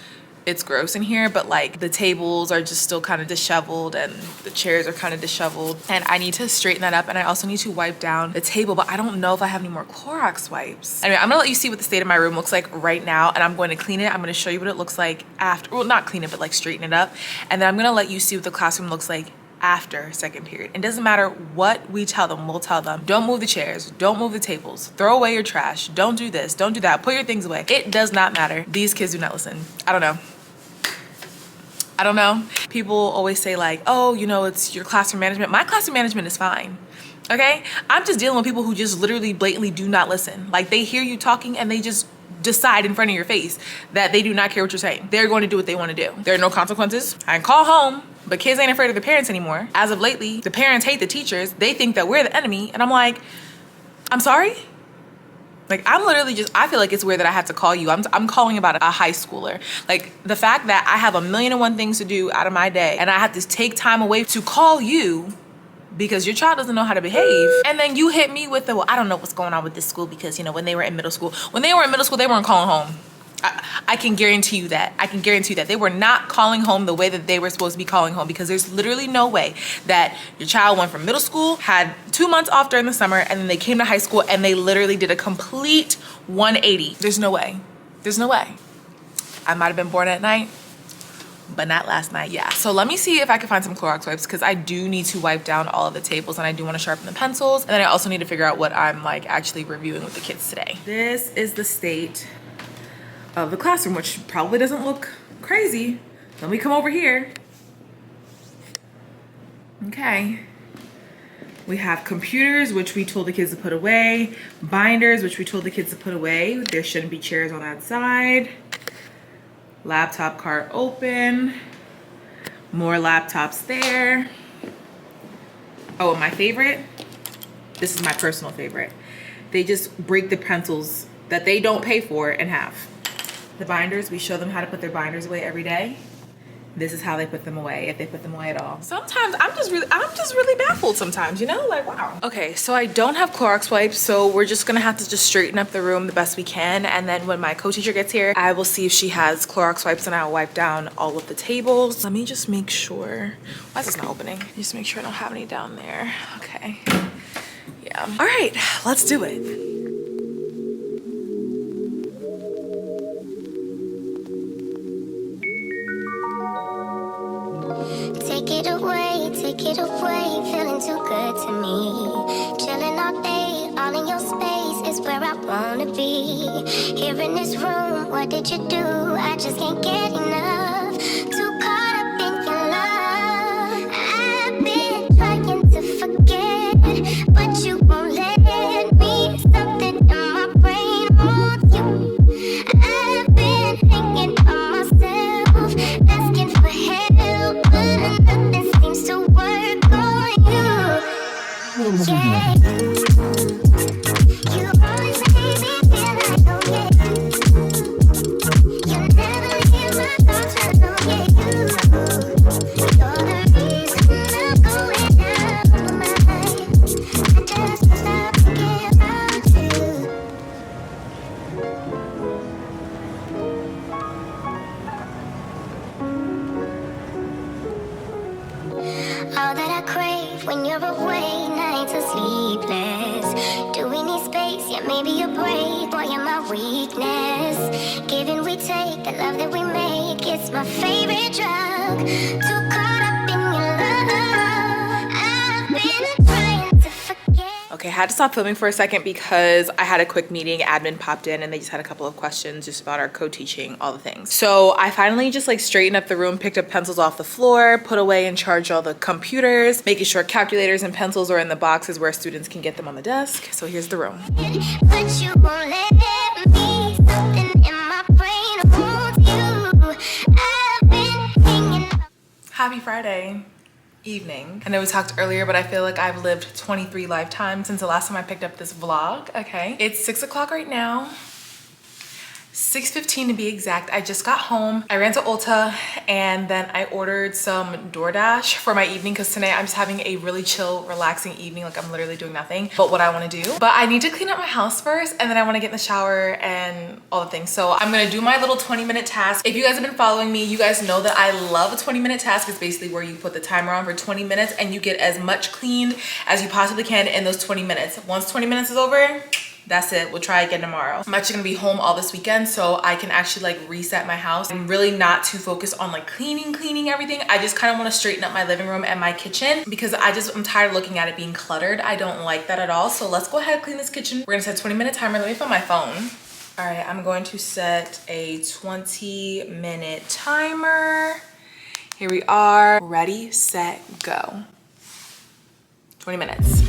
it's gross in here, but like the tables are just still kind of disheveled and the chairs are kind of disheveled and I need to straighten that up and I also need to wipe down the table, but I don't know if I have any more Clorox wipes. Anyway, I'm gonna let you see what the state of my room looks like right now and I'm going to clean it. I'm gonna show you what it looks like after, well, not clean it, but like straighten it up. And then I'm gonna let you see what the classroom looks like after second period. It doesn't matter what we tell them, we'll tell them, don't move the chairs, don't move the tables, throw away your trash, don't do this, don't do that, put your things away. It does not matter. These kids do not listen. I don't know. People always say like, oh, you know, it's your classroom management. My classroom management is fine. Okay? I'm just dealing with people who just literally blatantly do not listen. Like they hear you talking and they just decide in front of your face that they do not care what you're saying. They're going to do what they want to do. There are no consequences. I can call home, but kids ain't afraid of their parents anymore. As of lately, the parents hate the teachers. They think that we're the enemy. And I'm like, I'm sorry? Like I'm literally just, I feel like it's weird that I have to call you. I'm calling about a high schooler. Like the fact that I have 1,000,001 things to do out of my day and I have to take time away to call you because your child doesn't know how to behave. And then you hit me with the, well, I don't know what's going on with this school because, you know, when they were in middle school, they weren't calling home. I can guarantee you that. They were not calling home the way that they were supposed to be calling home because there's literally no way that your child went from middle school, had 2 months off during the summer, and then they came to high school and they literally did a complete 180. There's no way. I might have been born at night, but not last night. Yeah. So let me see if I can find some Clorox wipes because I do need to wipe down all of the tables and I do want to sharpen the pencils. And then I also need to figure out what I'm like actually reviewing with the kids today. This is the state of the classroom, which probably doesn't look crazy. Let me come over here. Okay. We have computers, which we told the kids to put away. Binders, which we told the kids to put away. There shouldn't be chairs on that side. Laptop cart open. More laptops there. Oh, and my favorite, this is my personal favorite. They just break the pencils that they don't pay for in half. The binders, we show them how to put their binders away every day. This is how they put them away, if they put them away at all. Sometimes I'm just really baffled sometimes, you know, like wow. Okay, so I don't have Clorox wipes, so we're just gonna have to just straighten up the room the best we can. And then when my co-teacher gets here, I will see if she has Clorox wipes and I'll wipe down all of the tables. Let me just make sure, why is this not opening? Just make sure I don't have any down there. Okay, yeah. All right, let's do it. Take it away, feeling too good to me. Chilling all day, all in your space is where I wanna be. Here in this room, what did you do? I just can't get enough. Too caught up in your love. I've been trying to forget, but you won't let me. Something in my brain wants you. I've been hanging on myself, asking for help, but nothing seems to work on you. Yeah. You always make me feel like, oh yeah. You never leave my thoughts alone, yeah. when you're away, nights are sleepless. Do we need space? Yeah, maybe a break. Boy, you're my weakness. Give and we take, the love that we make, it's my favorite drug. Too caught up in your love. I've been trying to forget. Okay, I had to stop filming for a second because I had a quick meeting. Admin popped in and they just had a couple of questions just about our co-teaching, all the things. So I finally just like straightened up the room, picked up pencils off the floor, put away and charged all the computers, making sure calculators and pencils are in the boxes where students can get them on the desk. So here's the room. But you won't let me. Something in my brain wants you. I've been hanging. Happy Friday evening. I know we talked earlier, but I feel like I've lived 23 lifetimes since the last time I picked up this vlog. Okay, it's 6 o'clock right now. 6:15 to be exact. I just got home. I ran to Ulta and then I ordered some DoorDash for my evening because tonight I'm just having a really chill, relaxing evening. Like I'm literally doing nothing but what I want to do. But I need to clean up my house first and then I want to get in the shower and all the things. So I'm gonna do my little 20-minute task. If you guys have been following me, you guys know that I love a 20-minute task. It's basically where you put the timer on for 20 minutes and you get as much cleaned as you possibly can in those 20 minutes. Once 20 minutes is over, that's it. We'll try again tomorrow. I'm actually gonna be home all this weekend so I can actually like reset my house. I'm really not too focused on like cleaning everything. I just kind of want to straighten up my living room and my kitchen because I'm tired of looking at it being cluttered. I don't like that at all. So let's go ahead and clean this kitchen. We're gonna set a 20-minute timer. Let me find my phone. All right, I'm going to set a 20-minute timer. Here we are. Ready, set, go. 20 minutes.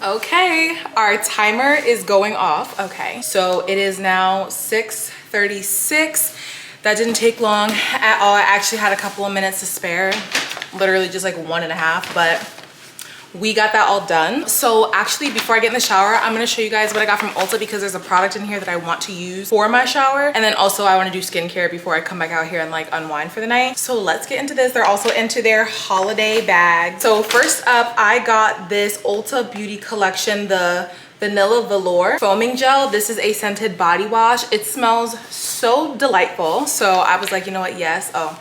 Okay, our timer is going off. Okay, so it is now 6:36. That didn't take long at all. I actually had a couple of minutes to spare, literally just like 1.5, but we got that all done. So actually, before I get in the shower, I'm gonna show you guys what I got from Ulta because there's a product in here that I want to use for my shower. And then also I wanna do skincare before I come back out here and like unwind for the night. So let's get into this. They're also into their holiday bag. So first up, I got this Ulta Beauty Collection, the Vanilla Velour Foaming Gel. This is a scented body wash. It smells so delightful. So I was like, you know what, yes. Oh,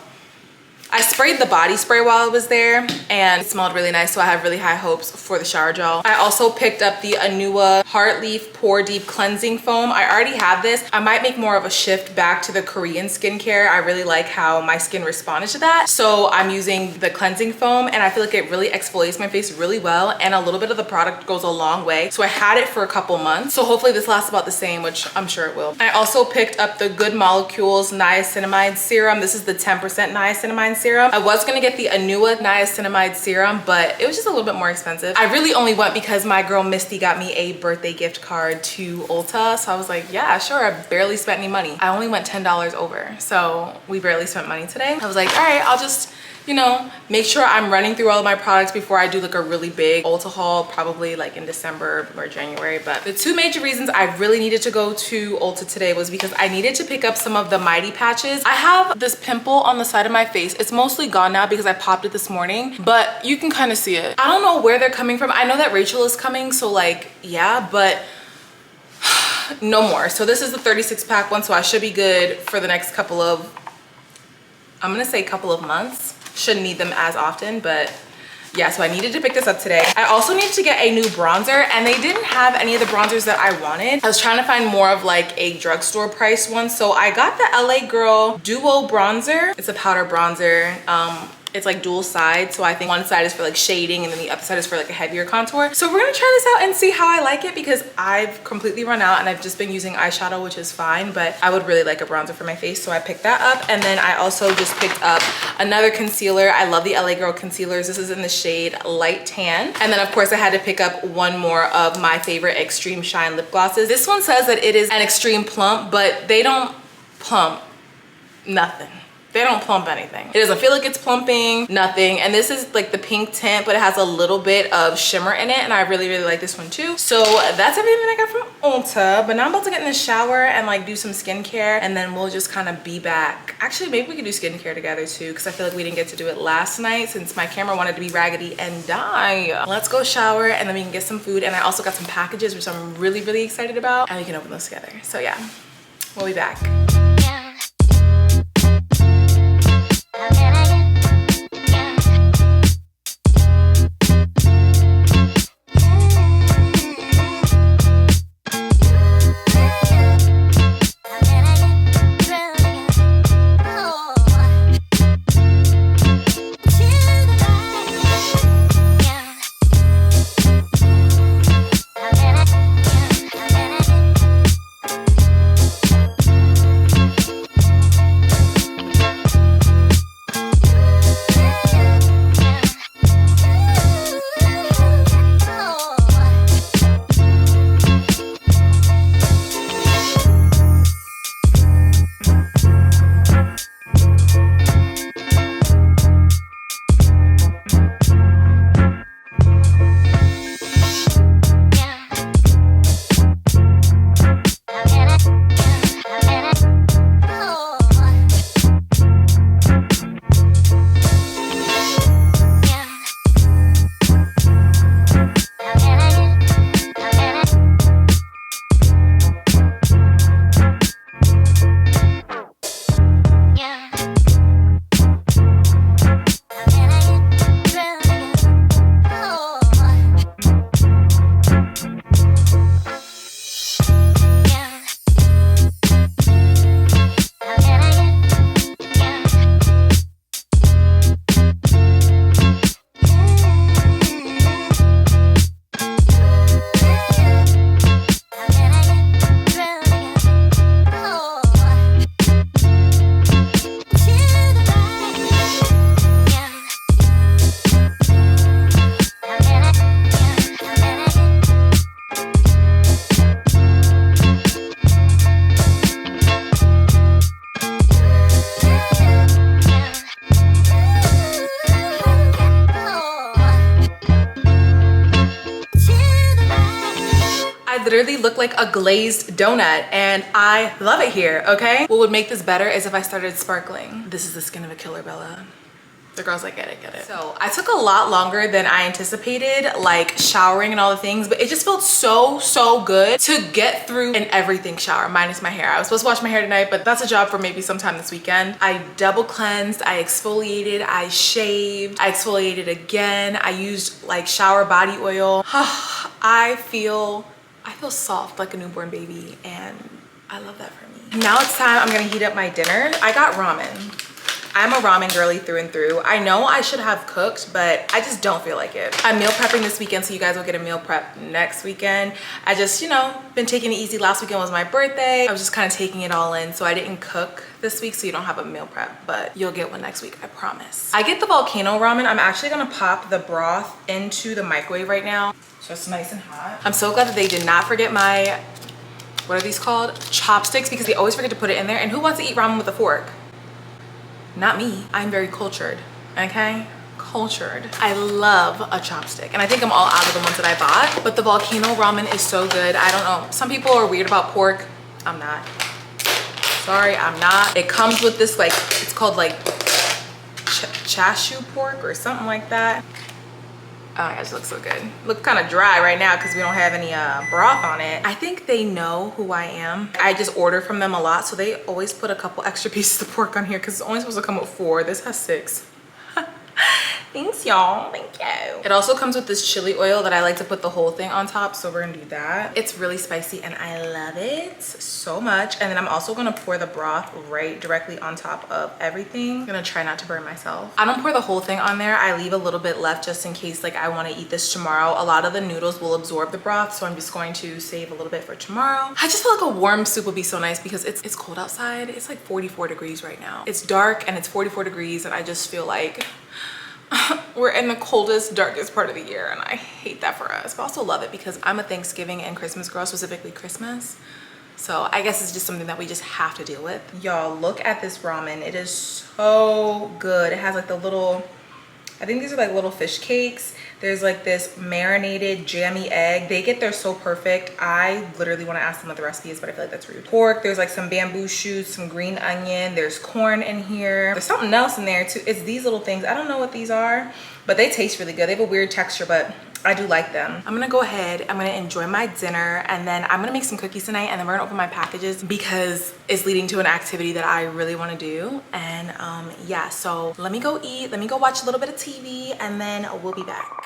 I sprayed the body spray while I was there and it smelled really nice, so I have really high hopes for the shower gel. I also picked up the Anua Heartleaf Pore Deep Cleansing Foam. I already have this. I might make more of a shift back to the Korean skincare. I really like how my skin responded to that. So I'm using the cleansing foam and I feel like it really exfoliates my face really well, and a little bit of the product goes a long way. So I had it for a couple months. So hopefully this lasts about the same, which I'm sure it will. I also picked up the Good Molecules Niacinamide Serum. This is the 10% niacinamide serum. I was gonna get the Anua Niacinamide Serum, but it was just a little bit more expensive. I really only went because my girl Misty got me a birthday gift card to Ulta. So I was like, yeah, sure. I barely spent any money. I only went $10 over. So we barely spent money today. I was like, all right, I'll just, you know, make sure I'm running through all of my products before I do like a really big Ulta haul, probably like in December or January. But the two major reasons I really needed to go to Ulta today was because I needed to pick up some of the Mighty patches. I have this pimple on the side of my face. It's mostly gone now because I popped it this morning, but you can kind of see it. I don't know where they're coming from. I know that Rachel is coming, so like, yeah, but no more. So this is the 36 pack one, so I should be good for the next couple of, I'm gonna say couple of months. Shouldn't need them as often, but yeah, so I needed to pick this up today. I also needed to get a new bronzer, and they didn't have any of the bronzers that I wanted. I was trying to find more of like a drugstore price one, so I got the LA Girl Duo Bronzer. It's a powder bronzer. It's like dual side, so I think one side is for like shading and then the other side is for like a heavier contour. So we're gonna try this out and see how I like it, because I've completely run out and I've just been using eyeshadow, which is fine, but I would really like a bronzer for my face, so I picked that up. And then I also just picked up another concealer. I love the LA Girl concealers. This is in the shade Light Tan. And then of course I had to pick up one more of my favorite Extreme Shine lip glosses. This one says that it is an extreme plump, but they don't plump nothing. They don't plump anything. It doesn't feel like it's plumping, nothing. And this is like the pink tint, but it has a little bit of shimmer in it, and I really, really like this one too. So that's everything that I got from Ulta. But now I'm about to get in the shower and like do some skincare, and then we'll just kind of be back. Actually, maybe we could do skincare together too, because I feel like we didn't get to do it last night since my camera wanted to be raggedy and die. Let's go shower and then we can get some food. And I also got some packages, which I'm really, really excited about, and we can open those together. So yeah, we'll be back. literally look like a glazed donut and I love it here, okay? What would make this better is if I started sparkling. This is the skin of a killer, Bella. The girls like, get it. So I took a lot longer than I anticipated, like showering and all the things, but it just felt so good to get through an everything shower, minus my hair. I was supposed to wash my hair tonight, but that's a job for maybe sometime this weekend. I double cleansed, I exfoliated, I shaved, I exfoliated again. I used like shower body oil. I feel soft like a newborn baby, and I love that for me. Now it's time, I'm gonna heat up my dinner. I got ramen. I'm a ramen girly through and through. I know I should have cooked, but I just don't feel like it. I'm meal prepping this weekend, so you guys will get a meal prep next weekend. I just, you know, been taking it easy. Last weekend was my birthday. I was just kind of taking it all in, so I didn't cook this week, so you don't have a meal prep, but you'll get one next week, I promise. I get the volcano ramen. I'm actually gonna pop the broth into the microwave right now, so it's nice and hot. I'm so glad that they did not forget my, what are these called? Chopsticks, because they always forget to put it in there. And who wants to eat ramen with a fork? Not me. I'm very cultured, okay? Cultured. I love a chopstick, and I think I'm all out of the ones that I bought, but the volcano ramen is so good. I don't know, some people are weird about pork. I'm not. Sorry, I'm not. It comes with this, like, it's called like chashu pork or something like that. Oh my gosh, it looks so good. Look kind of dry right now because we don't have any broth on it. I think they know who I am. I just order from them a lot, so they always put a couple extra pieces of pork on here because it's only supposed to come with 4. This has 6. Thanks, y'all. Thank you. It also comes with this chili oil that I like to put the whole thing on top, so we're gonna do that. It's really spicy and I love it so much. And then I'm also gonna pour the broth right directly on top of everything. I'm gonna try not to burn myself. I don't pour the whole thing on there. I leave a little bit left just in case like I want to eat this tomorrow. A lot of the noodles will absorb the broth, so I'm just going to save a little bit for tomorrow. I just feel like a warm soup would be so nice because it's cold outside. It's like 44 degrees right now. It's dark and it's 44 degrees, and I just feel like we're in the coldest, darkest part of the year, and I hate that for us, but I also love it because I'm a Thanksgiving and Christmas girl, specifically Christmas. So I guess it's just something that we just have to deal with. Y'all, look at this ramen. It is so good. It has like the little, I think these are like little fish cakes. There's like this marinated jammy egg. They get there so perfect. I literally want to ask them what the recipe is, but I feel like that's rude. Pork, there's like some bamboo shoots, some green onion, there's corn in here. There's something else in there too. It's these little things. I don't know what these are, but they taste really good. They have a weird texture, but I do like them. I'm gonna go ahead, I'm gonna enjoy my dinner, and then I'm gonna make some cookies tonight, and then we're gonna open my packages because it's leading to an activity that I really wanna do. And yeah, so let me go eat, let me go watch a little bit of TV, and then we'll be back.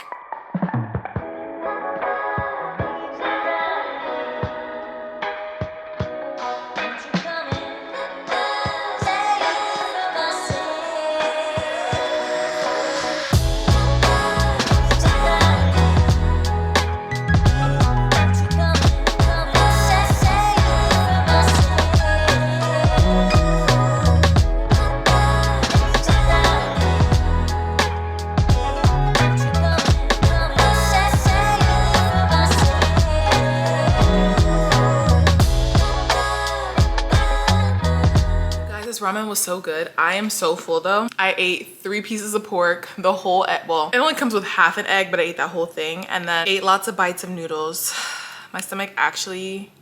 Ramen was so good. I am so full though. I ate 3 pieces of pork, the whole egg. Well, it only comes with half an egg, but I ate that whole thing, and then ate lots of bites of noodles. My stomach actually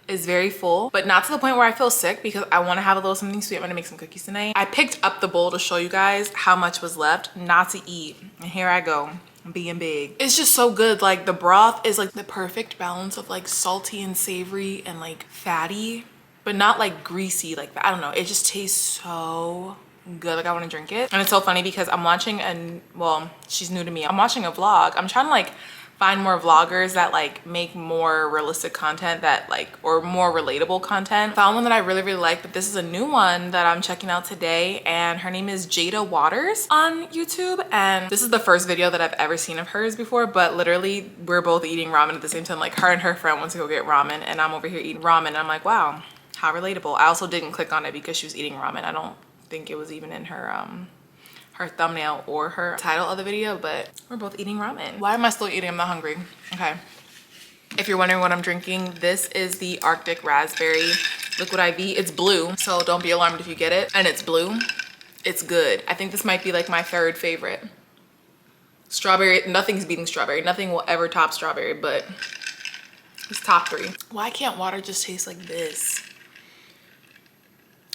is very full, but not to the point where I feel sick because I want to have a little something sweet. I'm gonna make some cookies tonight. I picked up the bowl to show you guys how much was left not to eat, and here I go, being big. It's just so good. Like the broth is like the perfect balance of like salty and savory and like fatty, but not like greasy like that. I don't know, it just tastes so good. Like I want to drink it. And it's so funny because I'm watching well, she's new to me, I'm watching a vlog. I'm trying to like find more vloggers that like make more realistic content, that like, or more relatable content. Found one that I really like, but this is a new one that I'm checking out today, and her name is Jada Waters on YouTube, and this is the first video that I've ever seen of hers before. But literally we're both eating ramen at the same time. Like her and her friend went to go get ramen, and I'm over here eating ramen, and I'm like, wow, how relatable. I also didn't click on it because she was eating ramen. I don't think it was even in her her thumbnail or her title of the video, but we're both eating ramen. Why am I still eating? I'm not hungry. Okay. If you're wondering what I'm drinking, this is the Arctic Raspberry Liquid IV. It's blue, so don't be alarmed if you get it. And it's blue. It's good. I think this might be like my 3rd favorite. Strawberry, nothing's beating strawberry. Nothing will ever top strawberry, but it's top 3. Why can't water just taste like this?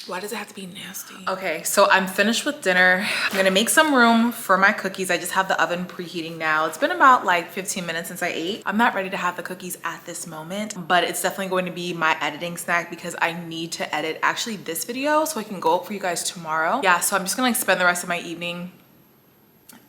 Why does it have to be nasty? Okay, so I'm finished with dinner. I'm gonna make some room for my cookies. I just have the oven preheating now. It's been about like 15 minutes since I ate. I'm not ready to have the cookies at this moment, but it's definitely going to be my editing snack because I need to edit actually this video so I can go up for you guys tomorrow. Yeah, so I'm just gonna like spend the rest of my evening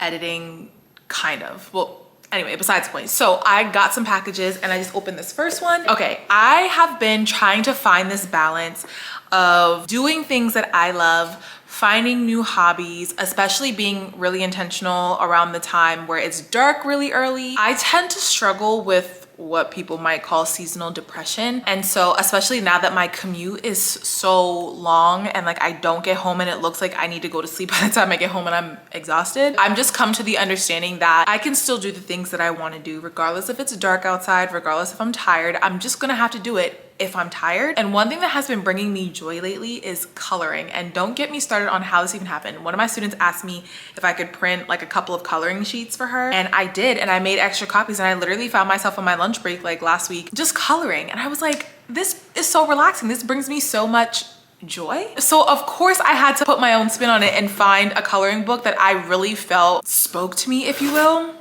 editing, kind of. Well, anyway, besides the point. So I got some packages and I just opened this first one. Okay, I have been trying to find this balance of doing things that I love, finding new hobbies, especially being really intentional around the time where it's dark really early. I tend to struggle with what people might call seasonal depression. And so especially now that my commute is so long and like I don't get home and it looks like I need to go to sleep by the time I get home and I'm exhausted, I'm just come to the understanding that I can still do the things that I want to do regardless if it's dark outside, regardless if I'm tired. I'm just gonna have to do it if I'm tired. And one thing that has been bringing me joy lately is coloring. And don't get me started on how this even happened. One of my students asked me if I could print like a couple of coloring sheets for her, and I did, and I made extra copies, and I literally found myself on my lunch break like last week just coloring. And I was like, this is so relaxing. This brings me so much joy. So of course I had to put my own spin on it and find a coloring book that I really felt spoke to me, if you will.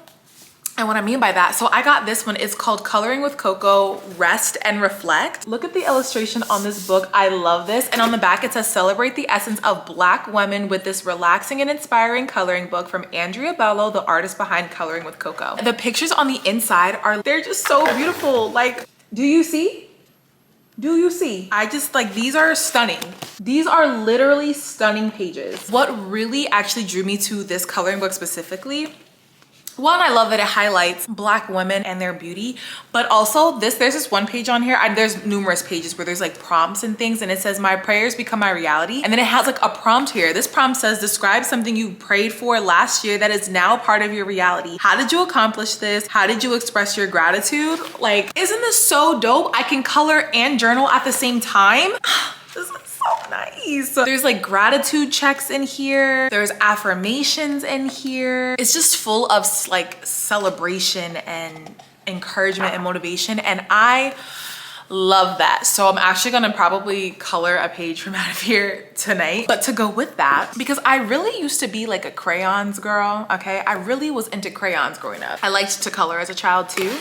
And what I mean by that, so I got this one. It's called Coloring with Coco, Rest and Reflect. Look at the illustration on this book. I love this. And on the back, it says, celebrate the essence of Black women with this relaxing and inspiring coloring book from Andrea Bello, the artist behind Coloring with Coco. The pictures on the inside they're just so beautiful. Like, do you see? Do you see? I just like, these are stunning. These are literally stunning pages. What really actually drew me to this coloring book specifically, one, I love that it highlights Black women and their beauty, but also there's this one page on here. There's numerous pages where there's like prompts and things, and it says, my prayers become my reality. And then it has like a prompt here. This prompt says, describe something you prayed for last year that is now part of your reality. How did you accomplish this? How did you express your gratitude? Like, isn't this so dope? I can color and journal at the same time. This is so nice. There's like gratitude checks in here. There's affirmations in here. It's just full of like celebration and encouragement and motivation. And I love that. So I'm actually gonna probably color a page from out of here tonight. But to go with that, because I really used to be like a crayons girl, okay? I really was into crayons growing up. I liked to color as a child too.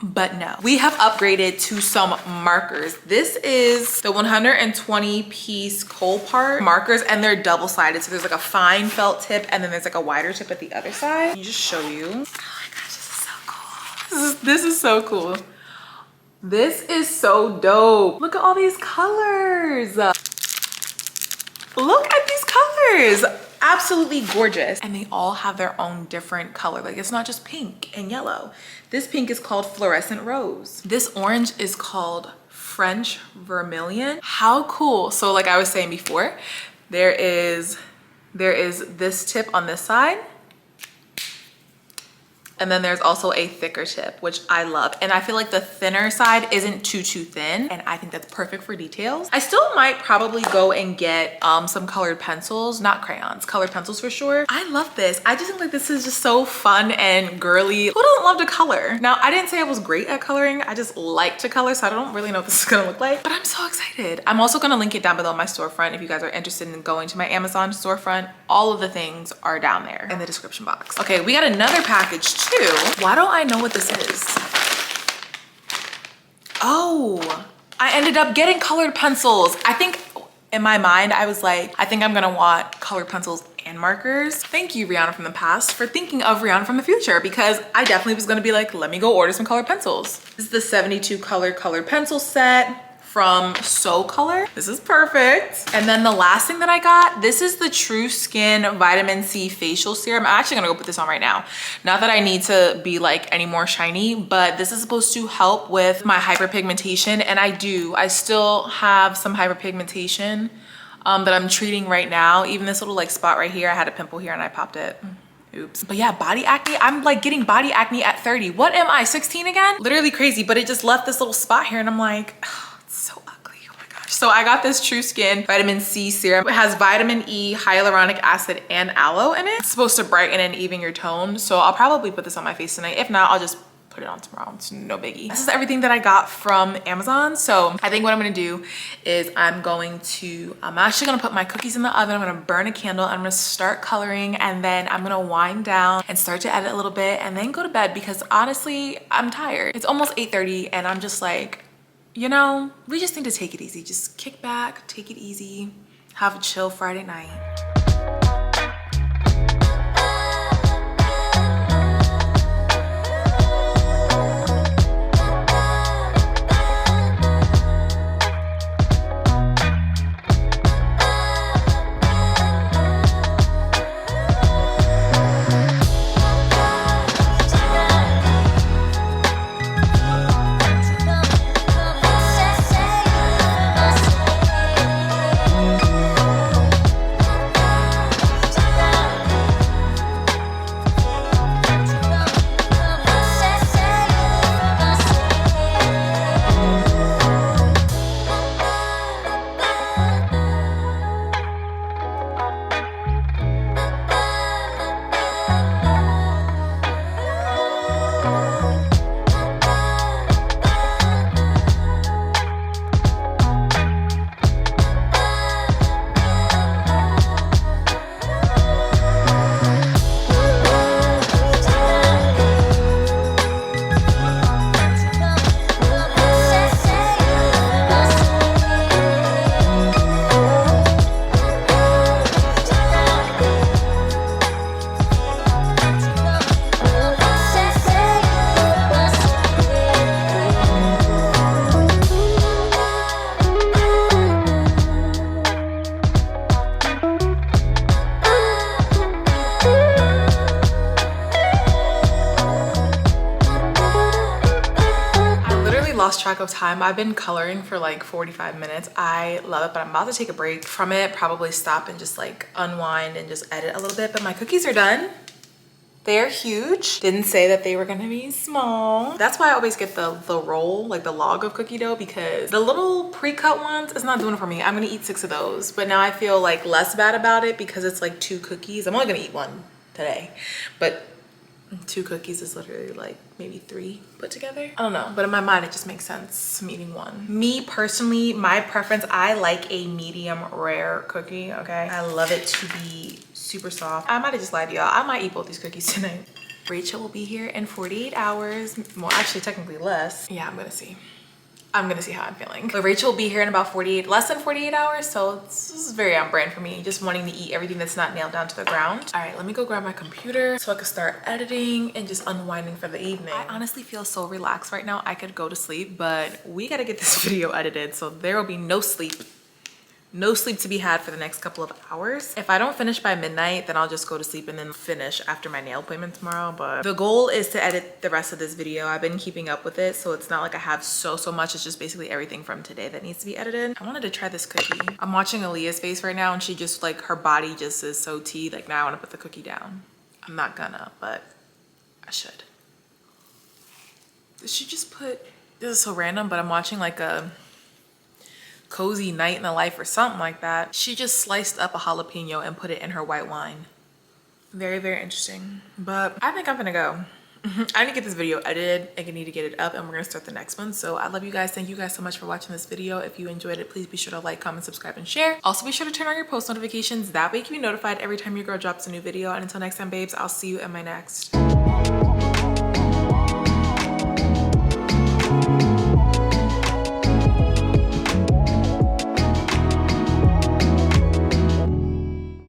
But no, we have upgraded to some markers. This is the 120 piece Cole-Part markers, and they're double-sided. So there's like a fine felt tip and then there's like a wider tip at the other side. Let me just show you. Oh my gosh, this is so cool. This is so cool. This is so dope. Look at all these colors. Look at these colors. Absolutely gorgeous. And they all have their own different color. Like, it's not just pink and yellow. This pink is called Fluorescent Rose. This orange is called French Vermilion. How cool. So like I was saying before, there is this tip on this side. And then there's also a thicker tip, which I love. And I feel like the thinner side isn't too thin. And I think that's perfect for details. I still might probably go and get some colored pencils, not crayons, colored pencils for sure. I love this. I just think like this is just so fun and girly. Who doesn't love to color? Now, I didn't say I was great at coloring. I just like to color. So I don't really know what this is gonna look like, but I'm so excited. I'm also gonna link it down below my storefront if you guys are interested in going to my Amazon storefront. All of the things are down there in the description box. Okay, we got another package too. Why don't I know what this is? Oh, I ended up getting colored pencils. I think in my mind, I was like, I think I'm gonna want colored pencils and markers. Thank you, Rihanna from the past, for thinking of Rihanna from the future, because I definitely was gonna be like, let me go order some colored pencils. This is the 72 color colored pencil set from So Color. This is perfect. And then the last thing that I got, this is the True Skin Vitamin C Facial Serum. I'm actually gonna go put this on right now. Not that I need to be like any more shiny, but this is supposed to help with my hyperpigmentation. And I still have some hyperpigmentation that I'm treating right now. Even this little like spot right here, I had a pimple here and I popped it. Oops. But yeah, body acne, I'm like getting body acne at 30. What am I, 16 again? Literally crazy, but it just left this little spot here and I'm like, oh, it's so ugly, oh my gosh. So I got this True Skin Vitamin C Serum. It has vitamin E, hyaluronic acid, and aloe in it. It's supposed to brighten and even your tone. So I'll probably put this on my face tonight. If not, I'll just put it on tomorrow. It's no biggie. This is everything that I got from Amazon. So I think what I'm gonna do is I'm actually gonna put my cookies in the oven. I'm gonna burn a candle. I'm gonna start coloring, and then I'm gonna wind down and start to edit a little bit and then go to bed, because honestly, I'm tired. It's almost 8:30 and I'm just like, you know, we just need to take it easy. Just kick back, take it easy, have a chill Friday night. Lost track of time. I've been coloring for like 45 minutes. I love it, but I'm about to take a break from it, probably stop and just like unwind and just edit a little bit. But my cookies are done. They're huge. Didn't say that they were gonna be small. That's why I always get the roll, like the log of cookie dough, because the little pre-cut ones, it's not doing it for me. I'm gonna eat 6 of those, but now I feel like less bad about it because it's like 2 cookies. I'm only gonna eat 1 today, but 2 cookies is literally like maybe 3 put together. I don't know, but in my mind it just makes sense. I'm eating 1. Me personally, my preference, I like a medium rare cookie, okay? I love it to be super soft. I might have just lied to y'all. I might eat both these cookies tonight. Rachel will be here in 48 hours. Well, actually technically less. Yeah, I'm gonna see how I'm feeling. But Rachel will be here in about less than 48 hours. So this is very on brand for me, just wanting to eat everything that's not nailed down to the ground. All right, let me go grab my computer so I can start editing and just unwinding for the evening. I honestly feel so relaxed right now. I could go to sleep, but we gotta get this video edited. So there will be no sleep. No sleep to be had for the next couple of hours. If I don't finish by midnight, then I'll just go to sleep and then finish after my nail appointment tomorrow. But the goal is to edit the rest of this video. I've been keeping up with it, so it's not like I have so much. It's just basically everything from today that needs to be edited. I wanted to try this cookie. I'm watching Aaliyah's face right now, and she just like, her body just is so tea. Like, now I want to put the cookie down. I'm not gonna, but I should. Did she just put, this is so random, but I'm watching like a cozy night in the life or something like that. She just sliced up a jalapeno and put it in her white wine. Very, very interesting. But I think I'm gonna go. I need to get this video edited. I need to get it up, and we're gonna start the next one. So I love you guys. Thank you guys so much for watching this video. If you enjoyed it, please be sure to like, comment, subscribe, and share. Also be sure to turn on your post notifications. That way you can be notified every time your girl drops a new video. And until next time, babes, I'll see you in my next.